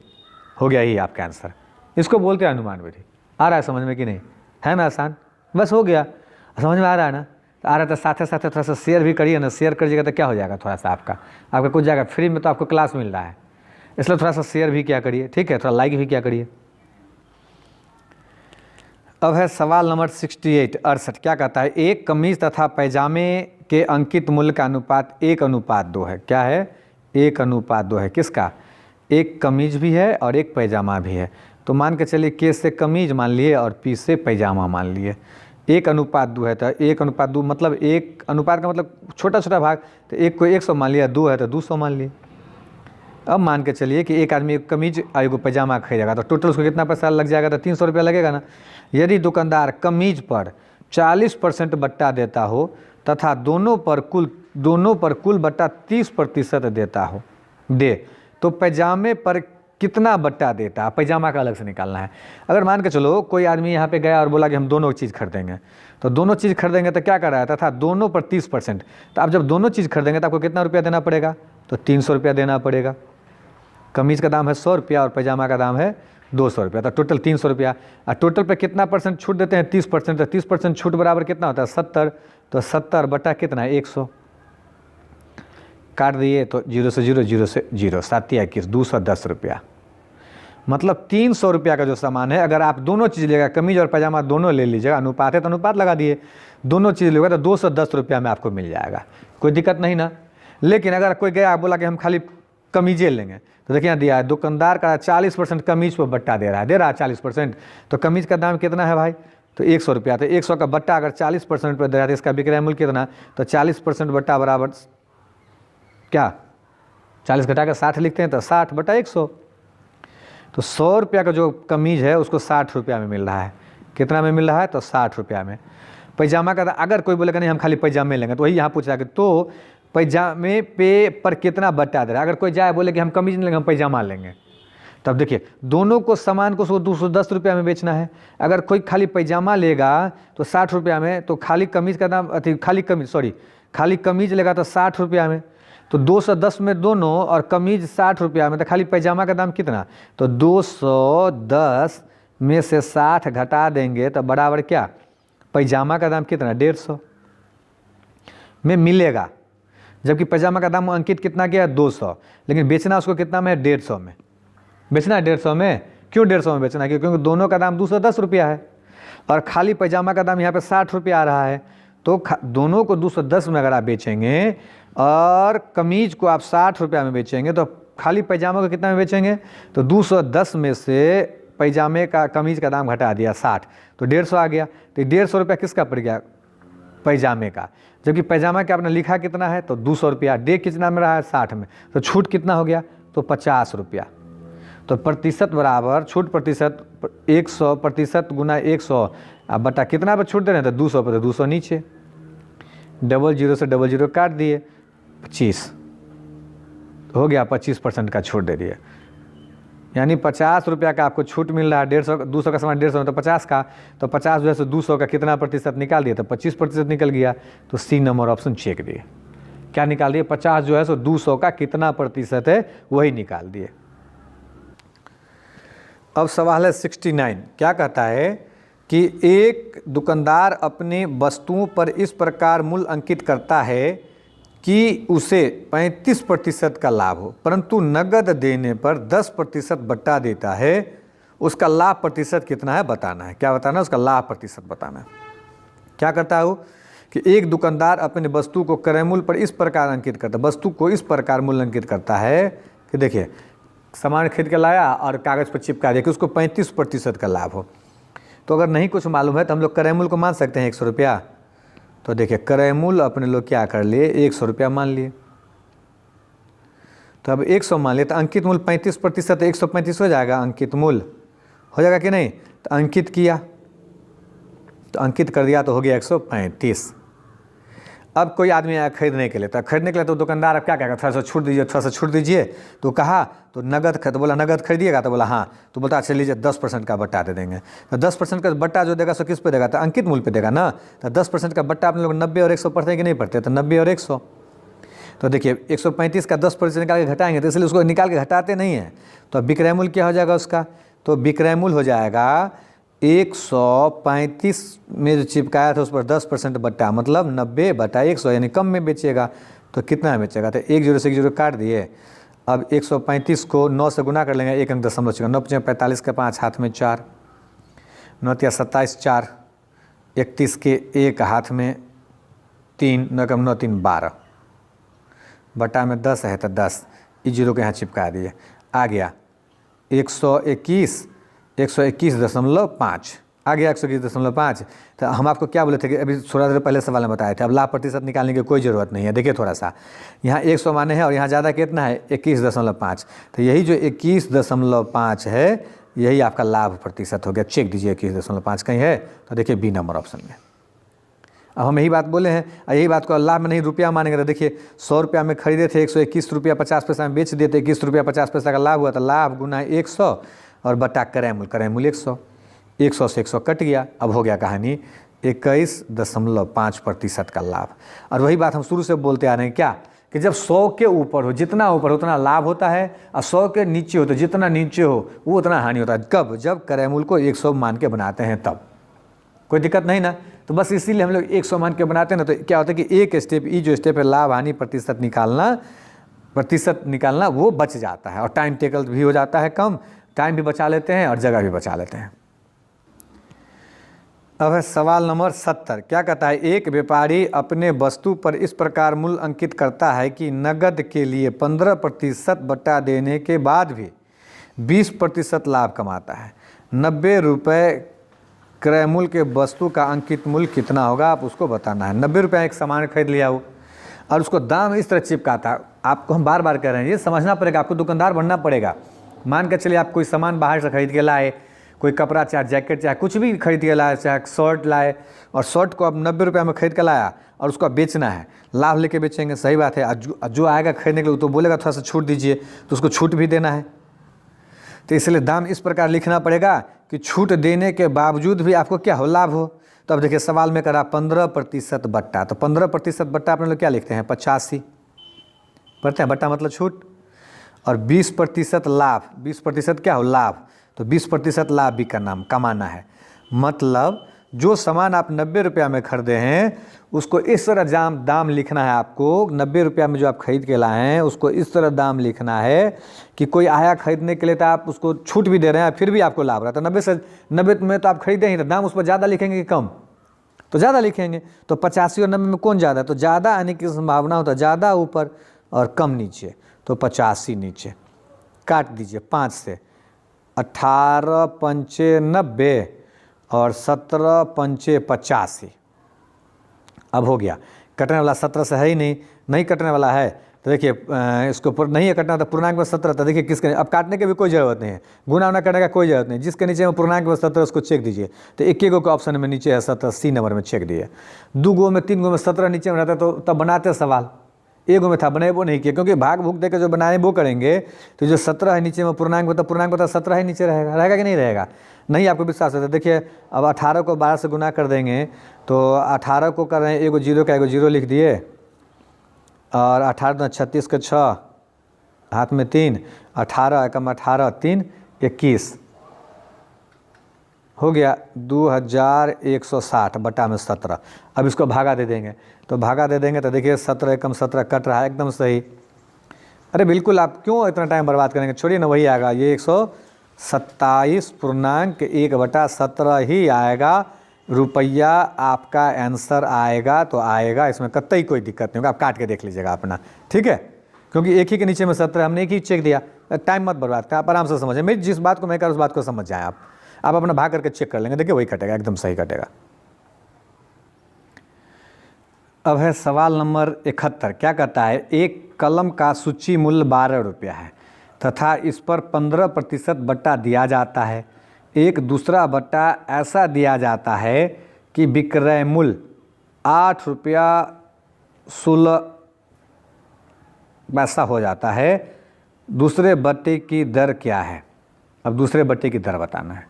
हो गया, यही आपका आंसर। इसको बोलते हैं अनुमान विधि। आ रहा है समझ में कि नहीं, है ना आसान, बस हो गया, समझ में आ रहा है ना, आ रहा है तो साथ साथ थोड़ा सा शेयर भी करिए ना, शेयर करिएगा तो क्या हो जाएगा, थोड़ा सा आपका कुछ जाएगा फ्री में, तो आपको क्लास मिल रहा है, इसलिए थोड़ा सा शेयर भी क्या करिए, ठीक है, थोड़ा लाइक भी क्या करिए। अब है सवाल नंबर 68, क्या कहता है, एक कमीज तथा पैजामे के अंकित मूल्य का अनुपात 1:2 है। क्या है 1:2 है, किसका, एक कमीज भी है और एक पैजामा भी है, तो मान के चलिए के से कमीज मान लिए और पी से पैजामा मान लिए, 1:2 है, तो 1:2 मतलब एक अनुपात का मतलब छोटा छोटा भाग, तो एक को 100 मान लिया, 2 है तो 200 मान लिए। अब मान के चलिए कि एक आदमी एक कमीज और एक पैजामा खरीदेगा, तो टोटल उसको कितना पैसा लग जाएगा, तो 300 रुपया लगेगा ना। यदि दुकानदार कमीज पर 40% बट्टा देता हो तथा दोनों पर कुल बट्टा 30% देता हो तो पैजामे पर कितना बट्टा देता है, पैजामा का अलग से निकालना है। अगर मान के चलो कोई आदमी यहाँ पे गया और बोला कि हम दोनों चीज़ खरीदेंगे, तो दोनों चीज़ खरीदेंगे तो क्या कर रहा है, तथा दोनों पर 30%, तो आप जब दोनों चीज़ खरीदेंगे तो आपको कितना रुपया देना पड़ेगा, तो 300 रुपया देना पड़ेगा। कमीज़ का दाम है 100 रुपया और पैजामा का दाम है 200 रुपया, तो टोटल 300 रुपया। और टोटल पे कितना परसेंट छूट देते हैं, 30%, तो 30% छूट बराबर कितना होता है 70, तो 70 बटा कितना है 100, काट दिए तो 0 से 0, 0 से 0, 7 या 21, 210 रुपया। मतलब 300 रुपया का जो सामान है, अगर आप दोनों चीज़ लेगा, कमीज और पैजामा दोनों ले लीजिएगा, अनुपात है तो अनुपात लगा दिए, दोनों चीज़ लेगा तो 210 रुपया में आपको मिल जाएगा, कोई दिक्कत नहीं ना। लेकिन अगर कोई गया बोला कि हम खाली कमीजें लेंगे, तो देखिए यहाँ दिया है दुकानदार का 40% कमीज पर बट्टा दे रहा है 40%, तो कमीज का दाम कितना है भाई, तो 100 रुपया, तो 100 का बट्टा अगर 40% पर दे रहा है तो इसका विक्रय मूल्य कितना, तो 40% बट्टा बराबर क्या 40 घटा कर 60 लिखते हैं तो 60/100। तो 100 रुपया का जो कमीज है उसको 60 रुपया में मिल रहा है। कितना में मिल रहा है? तो 60 रुपया में। पैजामा का अगर कोई बोलेगा नहीं हम खाली पैजामे लेंगे तो वही यहाँ पूछ रहा है कि तो पैजामे पे पर कितना बटा दे रहा है। अगर कोई जाए बोले कि हम कमीज नहीं लेंगे हम पैजामा लेंगे, तब देखिए दोनों को सामान को 210 रुपया में बेचना है। अगर कोई खाली पैजामा लेगा तो 60 रुपया में, तो खाली कमीज का दाम खाली कमीज लेगा तो 60 रुपया में, तो 210 में दोनों और कमीज 60 रुपया में, तो खाली पैजामा का दाम कितना? तो 210 में से 60 घटा देंगे तो बराबर क्या? पैजामा का दाम कितना? 150 में मिलेगा। जबकि पैजामा का दाम अंकित कितना किया है? 200, लेकिन बेचना उसको कितना में है? 150 में। बेचना है 150 में। क्यों 150 में बेचना है? क्योंकि दोनों का दाम 210 रुपया है और खाली पैजामा का दाम यहाँ पे 60 रुपया आ रहा है। तो दोनों को 210 में अगर आप बेचेंगे और कमीज को आप 60 रुपया में बेचेंगे तो खाली पैजामा को कितना में बेचेंगे? तो 210 में से पैजामे का कमीज का दाम घटा दिया 60, तो 150 आ गया। तो 150 रुपया किसका पड़ गया? पैजामे का। जबकि पैजामा का आपने लिखा कितना है? तो 200 रुपया। डे कितना में रहा है? 60 में। तो छूट कितना हो गया? तो 50 रुपया। तो प्रतिशत बराबर छूट प्रतिशत 100% गुना 100 अब बटा कितना पर छूट दे रहे हैं? तो 200 पर, तो 200 नीचे, 00 से 00 काट दिए, 25 हो गया। 25% का छूट दे दिए, यानी 50 रुपया का आपको छूट मिल रहा है। 200 का सामान 150 में, तो 50 का, तो 50 जो है 200 का कितना प्रतिशत निकाल दिया? तो 25% निकल गया। तो सी नंबर ऑप्शन चेक दिए। क्या निकाल दिए? 50 जो है 200 का कितना प्रतिशत है वही निकाल दिए। अब सवाल है 69। क्या कहता है कि एक दुकानदार अपने वस्तुओं पर इस प्रकार मूल्य अंकित करता है कि उसे 35% का लाभ हो, परंतु नगद देने पर 10% बट्टा देता है। उसका लाभ प्रतिशत कितना है बताना है। क्या बताना है? उसका लाभ प्रतिशत बताना है। क्या करता है वो कि एक दुकानदार अपने वस्तु को क्रय मूल्य पर इस प्रकार अंकित करता है, वस्तु को इस प्रकार मूल्य अंकित करता है कि देखिए सामान खरीद के लाया और कागज़ पर चिपका दिया कि उसको 35% का लाभ हो। तो अगर नहीं कुछ मालूम है तो हम लोग क्रय मूल्य को मान सकते हैं 100 रुपया। तो देखिए क्रय मूल्य अपने लोग क्या कर लिए? 100 रुपया मान लिए। तो अब 100 मान लिए तो अंकित मूल्य 35%, 135 हो जाएगा। अंकित मूल्य हो जाएगा कि नहीं? तो अंकित किया, तो अंकित कर दिया तो हो गया 135। अब कोई आदमी आया खरीदने के लिए, तो खरीदने के लिए तो दुकानदार अब क्या कहेगा? थोड़ा सा छूट दीजिए, थोड़ा सा छूट दीजिए। तो कहा तो नगद, तो बोला नगद खरीदिएगा? तो बोला हाँ। तो बोलता अच्छा लीजिए 10% का बट्टा दे देंगे। तो 10% का बट्टा जो देगा सो किस पे देगा? तो अंकित मूल्य पे देगा ना। तो 10% का बट्टा अपने लोग 90 और 100 पढ़ते हैं कि नहीं पढ़ते? तो 90 और 100। तो देखिए 135 का 10% निकाल के घटाएंगे, तो इसलिए उसको निकाल के घटाते नहीं हैं। तो विक्रय मूल्य क्या हो जाएगा उसका? तो विक्रय मूल्य हो जाएगा 135 में जो चिपकाया था उस पर 10% बट्टा, मतलब 90/100, यानी कम में बेचेगा। तो कितना बेचेगा? तो 10 से 10 काट दिए। अब 135 को 9 से गुना कर लेंगे, 1 अंक दशमलव छेगा। 9 × 45 के 5, हाथ में 4, 9 × 27 4, 31 के 1 हाथ में 3, 9 × 9 3 12, बटा में 10 है तो 10, इस 0 को यहाँ चिपका दिए। आ गया 121.5 आ गया 121.5। तो हम आपको क्या बोले थे कि अभी थोड़ा देर पहले सवाल में बताए थे। अब लाभ प्रतिशत निकालने की कोई ज़रूरत नहीं है। देखिए थोड़ा सा यहाँ 100 माने हैं और यहाँ ज़्यादा कितना है? 21.5। तो यही जो 21.5 है यही आपका लाभ प्रतिशत हो गया। चेक दीजिए 21.5 कहीं है? तो देखिए बी नंबर ऑप्शन में। अब हम यही बात बोले हैं, यही बात को लाभ में नहीं रुपया मानेंगे। तो देखिए 100 रुपया में खरीदे थे, 121 रुपया 50 पैसा में बेच दिए थे, 21 रुपया 50 पैसा का लाभ हुआ। तो लाभ गुना 100 और बटा क्रय मूल्य 100 से 100 कट गया। अब हो गया कहानी 21.5% का लाभ। और वही बात हम शुरू से बोलते आ रहे हैं क्या कि जब 100 के ऊपर हो, जितना ऊपर उतना लाभ होता है, और 100 के नीचे हो तो जितना नीचे हो वो उतना हानि होता है। कब? जब क्रय मूल्य को 100 मान के बनाते हैं तब। कोई दिक्कत नहीं ना। तो बस इसीलिए हम लोग 100 मान के बनाते हैं ना। तो क्या होता है कि एक स्टेप, ये जो स्टेप है लाभ हानि प्रतिशत निकालना वो बच जाता है और टाइम टेकल भी हो जाता है कम, टाइम भी बचा लेते हैं और जगह भी बचा लेते हैं। अब है सवाल नंबर 70। क्या कहता है? एक व्यापारी अपने वस्तु पर इस प्रकार मूल्य अंकित करता है कि नगद के लिए 15% बट्टा देने के बाद भी 20% लाभ कमाता है। 90 रुपये क्रय मूल्य के वस्तु का अंकित मूल्य कितना होगा? आप उसको बताना है। 90 रुपये एक सामान खरीद लिया हो और उसको दाम इस तरह चिपका था, आपको हम बार बार कह रहे हैं, ये समझना पड़ेगा, आपको दुकानदार बनना पड़ेगा। मान के चलिए आप कोई सामान बाहर से खरीद के लाए, कोई कपड़ा चाहे जैकेट चाहे कुछ भी खरीद के लाए, चाहे शर्ट लाए, और शर्ट को आप 90 रुपये में खरीद के लाया और उसको बेचना है, लाभ लेके बेचेंगे, सही बात है। जो आएगा खरीदने के लिए तो बोलेगा थोड़ा सा छूट दीजिए, तो उसको छूट भी देना है। तो इसलिए दाम इस प्रकार लिखना पड़ेगा कि छूट देने के बावजूद भी आपको क्या हो, लाभ हो। तो अब देखिए सवाल में करा 15% बट्टा, तो 15% बट्टा अपने लोग क्या लिखते हैं, 85 पढ़ते हैं, बट्टा मतलब छूट, और 20% लाभ, 20% क्या हो, लाभ, तो 20% लाभ भी का नाम कमाना है। मतलब जो सामान आप 90 रुपया में खरीदे हैं उसको इस तरह दाम लिखना है आपको। 90 रुपया में जो आप खरीद के लाए हैं उसको इस तरह दाम लिखना है कि कोई आया खरीदने के लिए तो आप उसको छूट भी दे रहे हैं, फिर भी आपको लाभ रहा है। तो 90 में तो आप खरीदे ही, तो दाम उस पर ज़्यादा लिखेंगे कि कम, तो ज़्यादा लिखेंगे। तो 85 और 90 में कौन ज़्यादा है, तो ज़्यादा आने की संभावना होता है, ज़्यादा ऊपर और कम नीचे। तो 85 नीचे, काट दीजिए 5 से, 18 पंचे 90 और 17 पंचे 85। अब हो गया, कटने वाला 17 से है ही नहीं कटने वाला है, तो देखिए इसको नहीं है कटना, तो पूर्णांक में 17, तो देखिए किसके, अब काटने की भी कोई ज़रूरत नहीं है, गुना उना करने का कोई ज़रूरत नहीं। जिसके नीचे में पूर्णांक में 17 उसको चेक दीजिए। तो एक गो के ऑप्शन में नीचे है 17, सी नंबर में चेक दिए। 2 गो में 3 गो में 17 नीचे में रहता तो तब बनाते सवाल, 1 गो में था बनाए वो नहीं किया, क्योंकि भाग भूग देकर जो बनाए वो करेंगे। तो जो 17 है नीचे में पूर्णांक होता, पूर्णांक होता 17 ही नीचे रहेगा कि नहीं रहेगा, नहीं आपको विश्वास होता है। देखिए अब 18 को 12 से गुना कर देंगे, तो 18 को कर रहे हैं, 1 जीरो का 1 जीरो लिख दिए, और 18 36 के 6 हाथ में 3, 18 एकम 18 3 21 हो गया 2160 बटा में 17। अब इसको भागा दे देंगे, तो भागा दे देंगे तो देखिए 17 एकम 17 कट रहा है, एकदम सही। अरे बिल्कुल, आप क्यों इतना टाइम बर्बाद करेंगे, छोड़िए ना, वही आएगा, ये 127.1/17 ही आएगा रुपया, आपका आंसर आएगा तो आएगा, इसमें कतई कोई दिक्कत नहीं होगा। आप काट के देख लीजिएगा अपना, ठीक है, क्योंकि एक ही के नीचे में 17, हमने एक ही चेक दिया। टाइम मत बर्बाद करें, आप आराम से समझें, मेरी जिस बात को मैं कर उस बात को समझ जाएँ आप अपना भाग करके चेक कर लेंगे, देखिए वही कटेगा, एकदम सही कटेगा। अब है सवाल नंबर 71, क्या कहता है, एक कलम का सूची मूल्य 12 रुपया है तथा इस पर 15% बट्टा दिया जाता है। एक दूसरा बट्टा ऐसा दिया जाता है कि विक्रय मूल्य 8 रुपया 16 पैसा हो जाता है। दूसरे बट्टे की दर क्या है। अब दूसरे बट्टे की दर बताना है।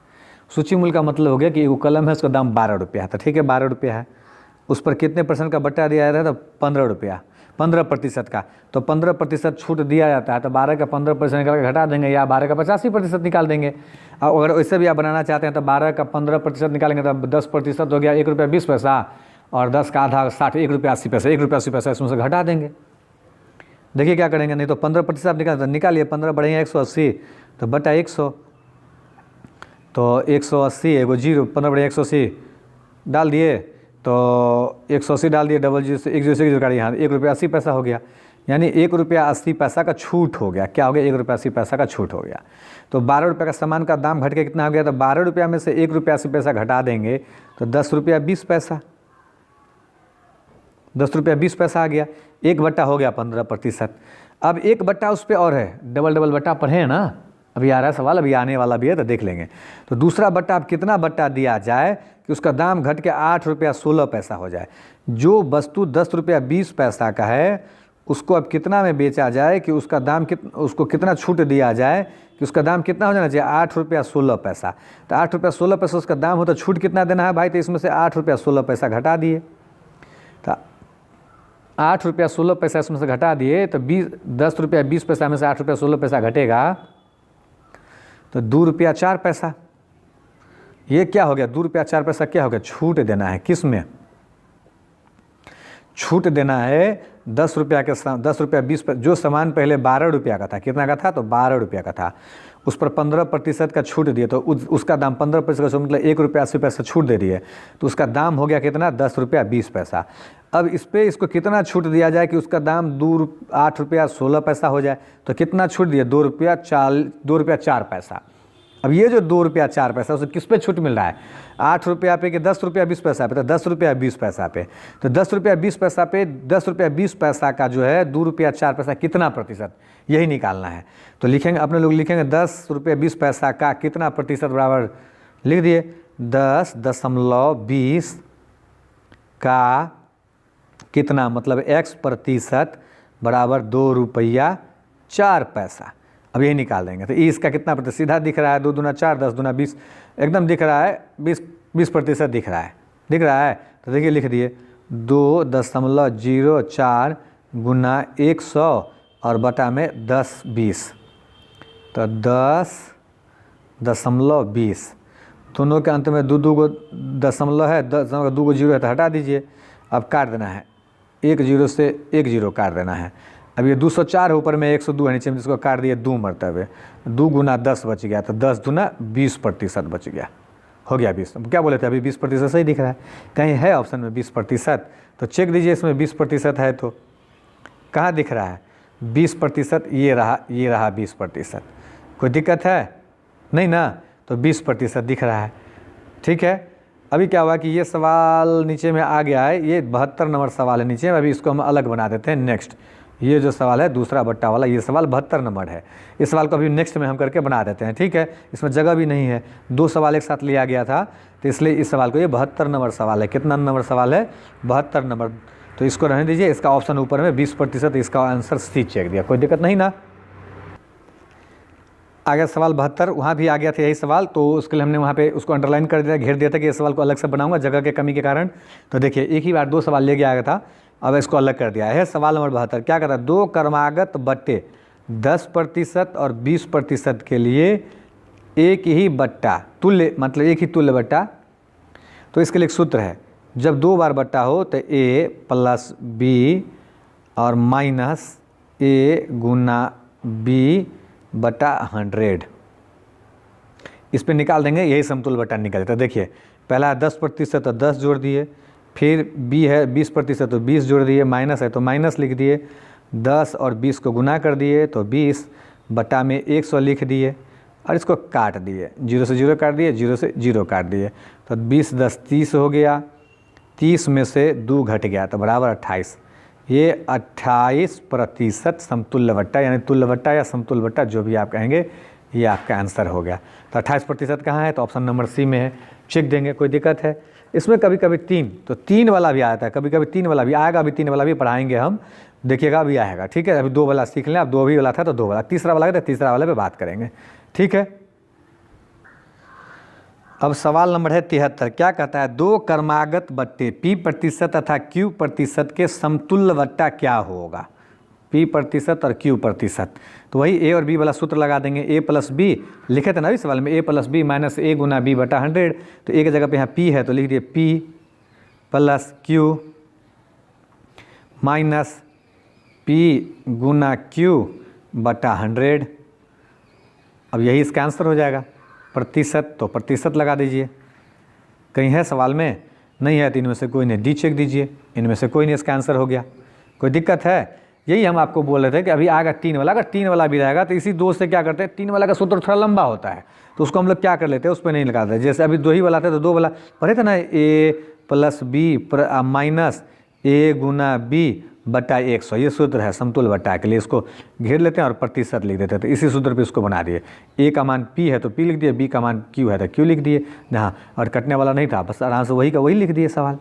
सूची मूल्य का मतलब हो गया कि वो कलम है, उसका दाम 12 रुपया है, तो ठीक है 12 रुपया है, उस पर कितने परसेंट का बट्टा दिया जाता है, तो 15 रुपया, 15% का, तो 15% छूट दिया जाता है। तो 12 का 15% निकाल के घटा देंगे, या 12 का 85% निकाल देंगे। अगर वैसे भी आप बनाना चाहते हैं तो 12 का 15% निकालेंगे तो 10% हो गया 1 रुपया 20 पैसा, और 10 का आधा 60, 1 रुपया 80 पैसा, 1 रुपया 80 पैसा इसमें से घटा देंगे। देखिए क्या करेंगे, नहीं तो 15% आप निकालिए, 15 बढ़ेंगे 180, तो बटा 100, तो 180 एगो जीरो, 15 बढ़े 180 डाल दिए, तो 180 डाल दिए, डबल जीरो से 1 जीरो से 1 जीरो काटिए, यहाँ 1 रुपया 80 पैसा हो गया, यानी 1 रुपया 80 पैसा का छूट हो गया। क्या हो गया, 1 रुपया 80 पैसा का छूट हो गया। तो 12 रुपये का सामान का दाम घट के कितना हो गया, तो 12 रुपया में से 1 रुपया 80 पैसा घटा देंगे तो 10 रुपया 20 पैसा, 10 रुपया 20 पैसा आ गया। 1 बट्टा हो गया 15%। अब 1 बट्टा उस पर और है, डबल बट्टा पढ़े हैं ना, अभी आ रहा है सवाल, अभी आने वाला भी है तो देख लेंगे। तो दूसरा बट्टा अब कितना बट्टा दिया जाए कि उसका दाम घट के 8 रुपया 16 पैसा हो जाए। जो वस्तु 10 रुपया 20 पैसा का है उसको अब कितना में बेचा जाए कि उसका दाम उसको कितना छूट दिया जाए कि उसका दाम कितना हो जाना चाहिए, 8 रुपया 16 पैसा। तो 8 रुपया 16 पैसा उसका दाम हो तो छूट कितना देना है भाई, तो इसमें से 8 रुपया 16 पैसा घटा दिए। तो 8 रुपया 16 पैसा इसमें से घटा दिए, तो 10 रुपया 20 पैसा में से 8 रुपया 16 पैसा घटेगा तो 2 रुपया 4 पैसा। ये क्या हो गया, 2 रुपया 4 पैसा क्या हो गया, छूट देना है। किस में छूट देना है, 10 रुपया के 10 रुपया 20 पैसा, जो सामान पहले 12 रुपया का था, कितना का था, तो 12 रुपया का था, उस पर 15% का छूट दिए, तो उसका दाम 15% का मतलब 1 रुपया 80 पैसा छूट दे दिए, तो उसका दाम हो गया कितना, 10 रुपया 20 पैसा। अब इस पर इसको कितना छूट दिया जाए कि उसका दाम 8 रुपया 16 पैसा हो जाए, तो कितना छूट दिया, 2 रुपया 4 पैसा। अब ये जो 2 रुपया 4 पैसा उसे किस पे छूट मिल रहा है? 8 रुपया पे कि 10 रुपया 20 पैसा पे? तो 10 रुपया 20 पैसा पे। तो 10 रुपया 20 पैसा पे 10 रुपया 20 पैसा का जो है 2 रुपया 4 पैसा कितना प्रतिशत, यही निकालना है। तो लिखेंगे, अपने लोग लिखेंगे 10 रुपया 20 पैसा का कितना प्रतिशत बराबर, लिख दिए 10.20 का कितना, मतलब x प्रतिशत बराबर 2 रुपया 4 पैसा। अब यही निकाल देंगे। तो इसका कितना प्रतिशत सीधा दिख रहा है, 2 दूना 4 10 दूना 20 एकदम दिख रहा है, 20 प्रतिशत दिख रहा है, दिख रहा है। तो देखिए लिख दिए 2.04 गुना 100 और बटा में 10 20, तो 10.20 दोनों के अंत में दो को दशमलव है, 2 को 0 है तो हटा दीजिए। अब काट देना है, 1 0 से 1 0 काट देना है। अब ये 204 ऊपर में 102 है नीचे में, जिसको काट दिए 2 मरतबे, 2 गुना 10 बच गया, तो 10 दूना 20 प्रतिशत बच गया, हो गया 20। क्या बोले थे अभी 20 प्रतिशत सही दिख रहा है, कहीं है ऑप्शन में 20 प्रतिशत? तो चेक दीजिए इसमें 20 प्रतिशत है तो कहाँ दिख रहा है 20 प्रतिशत, ये रहा 20 प्रतिशत। कोई दिक्कत है नहीं ना? तो 20 प्रतिशत दिख रहा है, ठीक है। अभी क्या हुआ कि ये सवाल नीचे में आ गया है, ये 72 नंबर सवाल है नीचे में। अभी इसको हम अलग बना देते हैं। नेक्स्ट ये जो सवाल है दूसरा बट्टा वाला, ये सवाल 72 नंबर है। इस सवाल को अभी नेक्स्ट में हम करके बना देते हैं, ठीक है। इसमें जगह भी नहीं है, 2 सवाल एक साथ लिया गया था, तो इसलिए इस सवाल को, ये 72 नंबर सवाल है। कितना नंबर सवाल है? 72 नंबर। तो इसको रहने दीजिए, इसका ऑप्शन ऊपर में 20 प्रतिशत, इसका आंसर सी चेक दिया, कोई दिक्कत नहीं ना। आ गया सवाल 72, वहाँ भी आ गया था यही सवाल, तो उसके लिए हमने वहाँ पे उसको अंडरलाइन कर दिया, घेर दिया था कि इस सवाल को अलग से बनाऊंगा जगह के कमी के कारण। तो देखिए एक ही बार 2 सवाल ले गया था, अब इसको अलग कर दिया है। सवाल नंबर 72 क्या कहता है? 2 क्रमागत बट्टे 10% और 20% के लिए एक ही बट्टा तुल्य, मतलब एक ही तुल्य बट्टा। तो इसके लिए एक सूत्र है, जब 2 बार बट्टा हो तो a प्लस b और माइनस a गुना b बटा 100, इस पे निकाल देंगे, यही समतुल्य बट्टा निकल जाता है। देखिए पहला 10% तो 10 जोड़ दिए, फिर b है 20% तो 20 जोड़ दिए, माइनस है तो माइनस लिख दिए, 10 और 20 को गुना कर दिए तो 20 बटा में 100 लिख दिए और इसको काट दिए, 0 से 0 काट दिए, 0 से 0 काट दिए, तो 20 10 30 हो गया, 30 में से 2 घट गया तो बराबर 28। ये 28% समतुल्य बट्टा, यानी तुल्य बट्टा या समतुल्य बट्टा जो भी आप कहेंगे, ये आपका आंसर हो गया। तो 28% कहाँ है? तो ऑप्शन नंबर सी में है, चेक देंगे, कोई दिक्कत है? इसमें कभी कभी 3, तो 3 वाला भी आता है, कभी कभी 3 वाला भी आएगा, अभी 3 वाला भी पढ़ाएंगे हम, देखिएगा अभी आएगा, ठीक है। अभी 2 वाला सीख लें, अब 2 भी वाला था तो 2 वाला, तीसरा वाला है तो तीसरा वाले पे बात करेंगे, ठीक है। अब सवाल नंबर है 73, क्या कहता है? 2 क्रमागत बट्टे p% तथा q% के समतुल्य बट्टा क्या होगा? p% और q%। तो वही a और b वाला सूत्र लगा देंगे, a प्लस b लिखे थे ना अभी सवाल में, a plus b minus a Guna b बटा 100। तो एक जगह पे यहाँ p है तो लिख दिए p plus q minus p गुना q बटा 100। अब यही इसका आंसर हो जाएगा। प्रतिशत तो प्रतिशत लगा दीजिए, कहीं है सवाल में? नहीं है तो इनमें से कोई नहीं, डी चेक दीजिए, इनमें से कोई नहीं, इसका आंसर हो गया। कोई दिक्कत है? यही हम आपको बोल रहे थे कि अभी आएगा 3 वाला, अगर 3 वाला भी रहेगा तो इसी 2 से क्या करते हैं, 3 वाला का सूत्र थोड़ा लंबा होता है तो उसको हम लोग क्या कर लेते हैं, उस पर नहीं लगाते। जैसे अभी 2 ही वाला था तो 2 वाला पढ़े थे ना, a plus b minus a Guna b बटा 100, ये सूत्र है समतुल्य बट्टा के लिए। इसको घेर लेते हैं और प्रतिशत लिख देते हैं, तो इसी सूत्र पे इसको बना दिए। a का मान p है तो p लिख दिए, b का मान q है तो q लिख दिए, जहाँ और कटने वाला नहीं था, बस आराम से वही का वही लिख दिए सवाल।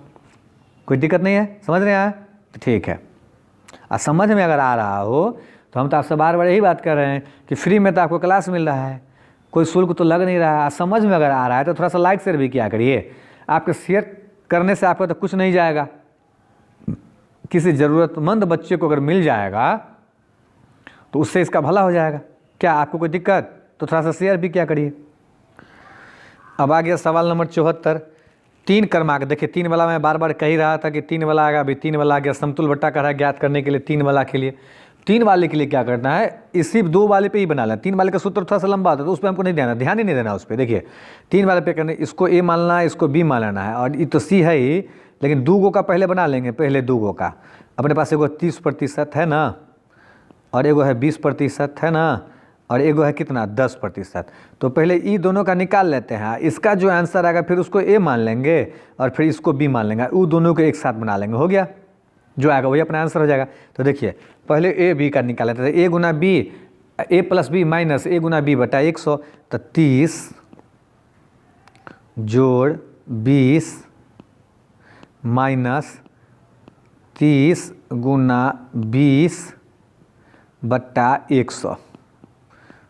कोई दिक्कत नहीं है? समझ रहे हैं? तो ठीक है। और समझ में अगर आ रहा हो तो हम तो आपसे बार बार यही बात कर रहे हैं कि फ्री में तो आपको क्लास मिल रहा है, कोई शुल्क तो लग नहीं रहा है। समझ में अगर आ रहा है तो थोड़ा सा लाइक शेयर भी किया करिए, आपके शेयर करने से आपको तो कुछ नहीं जाएगा, किसी ज़रूरतमंद बच्चे को अगर मिल जाएगा तो उससे इसका भला हो जाएगा। क्या आपको कोई दिक्कत? तो थोड़ा सा शेयर भी क्या करिए। अब आ गया सवाल नंबर 74, 3 क्रमागत। देखिए 3 वाला मैं बार बार कह ही रहा था कि 3 वाला आएगा, अभी 3 वाला आ गया। समतुल्य बट्टा कर रहा है ज्ञात करने के लिए 3 वाला के लिए। 3 वाले के लिए क्या करना है, इसी 2 वाले पे ही बना लेना। 3 वाले का सूत्र थोड़ा सा लंबा होता है तो उस पर हमको नहीं देना, ध्यान ही नहीं देना उस पर। देखिए 3 वाले पे करने, इसको a मानना है, इसको b मान लेना है, और ये तो c है ही, लेकिन 2 गो का पहले बना लेंगे। पहले 2 गो का अपने पास एगो 30% है ना, और एगो है 20% है ना, और एगो है कितना 10%। तो पहले ई दोनों का निकाल लेते हैं, इसका जो आंसर आएगा फिर उसको ए मान लेंगे और फिर इसको बी मान लेंगे, वो दोनों को एक साथ बना लेंगे, हो गया, जो आएगा वही अपना आंसर हो जाएगा। तो देखिए पहले ए बी का निकाल लेते हैं, ए गुना बी, ए प्लस बी माइनस ए गुना बी बटा 100, तो 30 जोड़ 20 माइनस 30 गुना 20 बट्टा 100,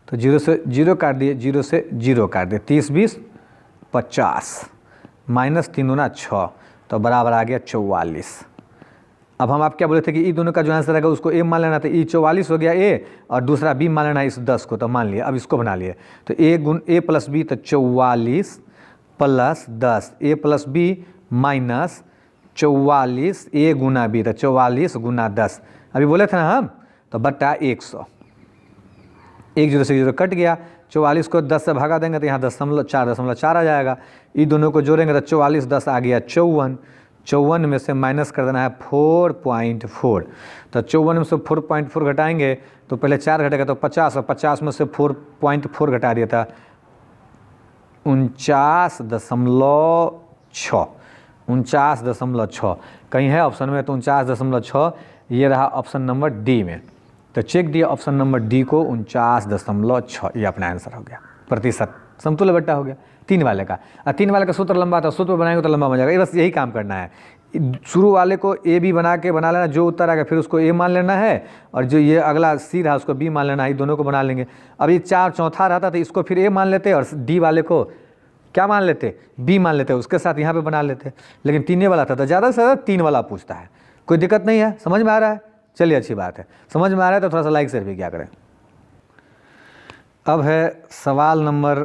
तो 0 से 0 काट दिए, 0 से 0 काट दिए, 30 20 50 माइनस 3 गुना 6, तो बराबर आ गया 44। अब हम आप क्या बोले थे कि ई दोनों का जो आंसर आएगा उसको ए मान लेना, तो ई 44 हो गया ए, और दूसरा बी मान लेना इस 10 को, तो मान लिया। अब इसको बना लिए, तो ए प्लस बी, तो 44 प्लस 10, ए प्लस बी माइनस 44 ए गुना बी, तो 44 गुना 10 अभी बोले थे ना हम, तो बट्टा 100, 1 0 से 0 कट गया, 44 को 10 से भागा देंगे तो यहाँ 0.4 आ जाएगा, ई दोनों को जोड़ेंगे तो 44 10 आ गया 54, 54 में से माइनस कर देना है 4.4, तो 54 में से 4.4 घटाएंगे तो पहले 4 घटेगा तो 50, और 50 में से 4.4 घटा दिया था 49.6 कहीं है ऑप्शन में, तो 49.6 ये रहा ऑप्शन नंबर डी में। तो चेक दिया ऑप्शन नंबर डी को 49.6, ये अपना आंसर हो गया, प्रतिशत समतुल्य बट्टा हो गया 3 वाले का। और 3 वाले का सूत्र लंबा था, सूत्र बनाएंगे तो लंबा बन जाएगा, ये बस यही काम करना है, शुरू वाले को ए बी बना लेना, जो उत्तर आएगा फिर उसको ए मान लेना है, और जो ये अगला सी रहा उसको बी मान लेना है, दोनों को बना लेंगे। अब ये 4 चौथा रहता तो इसको फिर ए मान लेते और डी वाले को क्या मान लेते, बी मान लेते, उसके साथ यहाँ पे बना लेते, लेकिन 3 वाला था तो ज़्यादा से ज़्यादा 3 वाला पूछता है, कोई दिक्कत नहीं है, समझ में आ रहा है, चलिए अच्छी बात है, समझ में आ रहा है तो थोड़ा सा लाइक शेयर भी क्या करें। अब है सवाल नंबर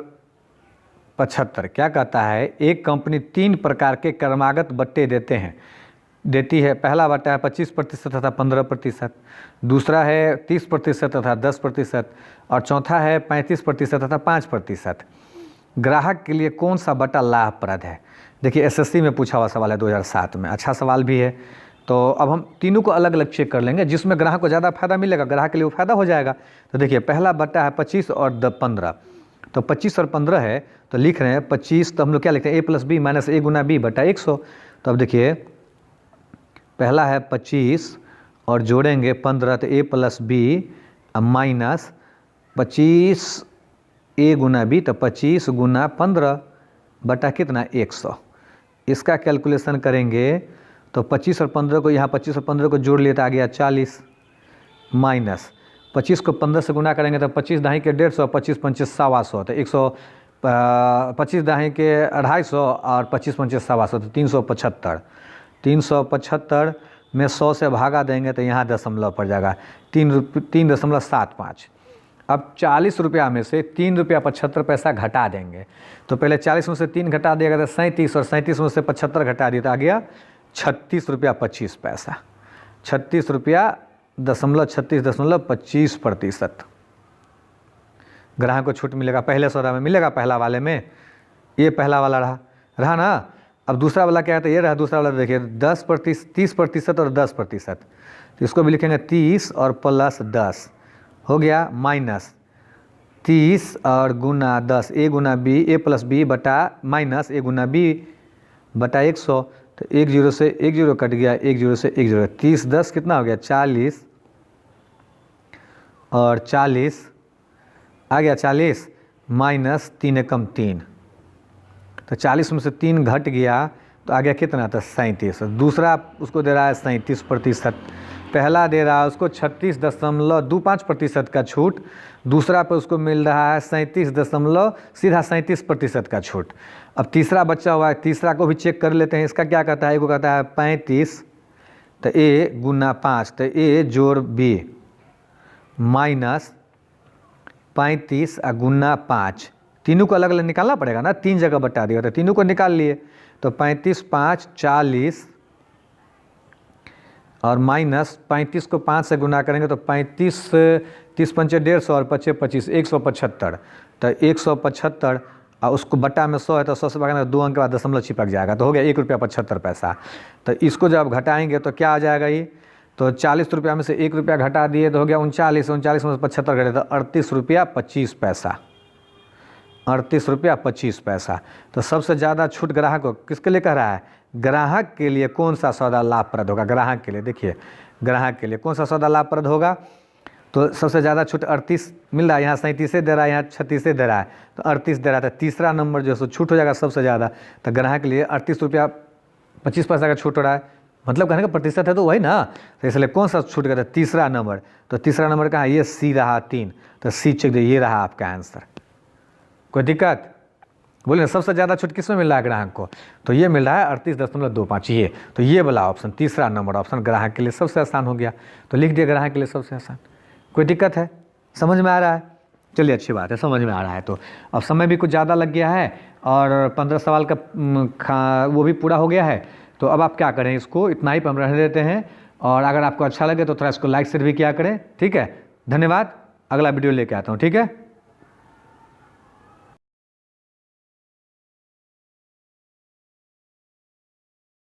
75, क्या कहता है, एक कंपनी 3 प्रकार के क्रमागत बट्टे देती है, पहला बट्टा है 25% तथा 15%, दूसरा है 30% तथा 10%, और चौथा है 35% तथा 5%। ग्राहक के लिए कौन सा बट्टा लाभप्रद है? देखिए एसएससी में पूछा हुआ सवाल है 2007 में, अच्छा सवाल भी है। तो अब हम तीनों को अलग अलग चेक कर लेंगे, जिसमें ग्राहक को ज़्यादा फायदा मिलेगा, ग्राहक के लिए वो फायदा हो जाएगा। तो देखिए पहला बट्टा है 25 और 15, तो 25 और 15 है, तो लिख रहे हैं 25, तो हम लोग क्या लिखते हैं, ए प्लस बी माइनस ए गुना बी बटा 100। तो अब देखिए पहला है 25 और जोड़ेंगे 15, तो ए प्लस बी माइनस 25 ए गुना बी, तो 25 गुना 15 बटा कितना 100। इसका कैलकुलेशन करेंगे तो 25 और 15 को, यहाँ 25 और 15 को जोड़ लिए तो आ गया 40, माइनस 25 को 15 से गुना करेंगे तो 25 दाही के 150, 25 25 125, तो 25 दाही के 250 और 25 25 125, तो 375। 375 में 100 से भागा देंगे तो यहाँ दशमलव पड़ जाएगा 3.75। अब 40 रुपया में से 3 रुपया 75 पैसा घटा देंगे, तो पहले 40 में से 3 घटा दिया गया तो 37, और 37 में से 75 घटा दिया तो आ गया 36 रुपया 25 पैसा, 36 रुपया 36.25%। ग्राहक को छूट मिलेगा, पहले सौदा में मिलेगा, पहला वाले में ये पहला वाला रहा ना। अब दूसरा वाला क्या है, तो ये रहा दूसरा वाला, देखिए 30% और 10%, तो इसको भी लिखेंगे 30 और प्लस 10 हो गया, माइनस 30 और गुना 10 ए गुना बी, ए प्लस बी बटा माइनस ए गुना बी बटा 100, तो 1 0 से 1 0 कट गया, 1 0 से 1 0, 30 10 कितना हो गया 40, और 40 आ गया 40 माइनस 3 एकम 3, तो 40 में से 3 घट गया तो आ गया कितना, तो 37। दूसरा उसको दे रहा है 37%, पहला दे रहा है उसको 36.25% का छूट, दूसरा पे उसको मिल रहा है 37% का छूट। अब तीसरा बच्चा हुआ है, तीसरा को भी चेक कर लेते हैं, इसका क्या कहता है, एक को कहता है 35, तो ए गुना 5, तो ए जोड़ बी माइनस 35 गुना 5, तीनों को अलग अलग निकालना पड़ेगा ना, 3 जगह बता दिया, तो तीनों को निकाल लिए, तो 35 5 40, और माइनस 35 को 5 से गुना करेंगे तो 35 30 पंचे 150 और 25 25 175, तो 175 और उसको बट्टा में 100 है, तो 100 से भागना 2 अंक के बाद दशमलव चिपक जाएगा, तो हो गया 1 रुपया 75 पैसा। तो इसको जब घटाएंगे तो क्या आ जाएगा, ये तो 40 रुपया में से 1 रुपया घटा दिए तो हो गया 39, 39 में 75 घटे तो 38 रुपया 25 पैसा, 38 रुपया 25 पैसा। तो सबसे ज़्यादा छूट ग्राहक को किसके लिए कह रहा है? ग्राहक के लिए कौन सा सौदा लाभप्रद होगा? ग्राहक के लिए, देखिए ग्राहक के लिए कौन सा सौदा लाभप्रद होगा? तो सबसे ज़्यादा छूट 38 मिल रहा है, यहाँ 37 दे रहा है, यहाँ 36 दे रहा है, तो 38 दे रहा है, तो तीसरा नंबर जो है सो छूट हो जाएगा सबसे ज़्यादा। तो ग्राहक के लिए 38 रुपया 25 पैसा का छूट हो रहा है, मतलब कहने का प्रतिशत है तो वही ना। तो इसलिए कौन सा छूट गया? तीसरा नंबर। तो तीसरा नंबर कहाँ है? ये सी रहा 3, तो सी चेक दे, ये रहा आपका आंसर। कोई दिक्कत? बोलिए सबसे ज़्यादा छूट किस में मिल रहा है ग्राहक को? तो ये मिल रहा है 38.25 ये। तो ये वाला ऑप्शन, तीसरा नंबर ऑप्शन ग्राहक के लिए सबसे आसान हो गया। तो लिख दिया ग्राहक के लिए सबसे आसान। कोई दिक्कत है? समझ में आ रहा है? चलिए अच्छी बात है, समझ में आ रहा है। तो अब समय भी कुछ ज़्यादा लग गया है और 15 सवाल का वो भी पूरा हो गया है। तो अब आप क्या करें, इसको इतना ही हम रहने देते हैं। और अगर आपको अच्छा लगे तो थोड़ा इसको लाइक शेयर भी किया करें, ठीक है। धन्यवाद, अगला वीडियो लेके आता हूँ, ठीक है।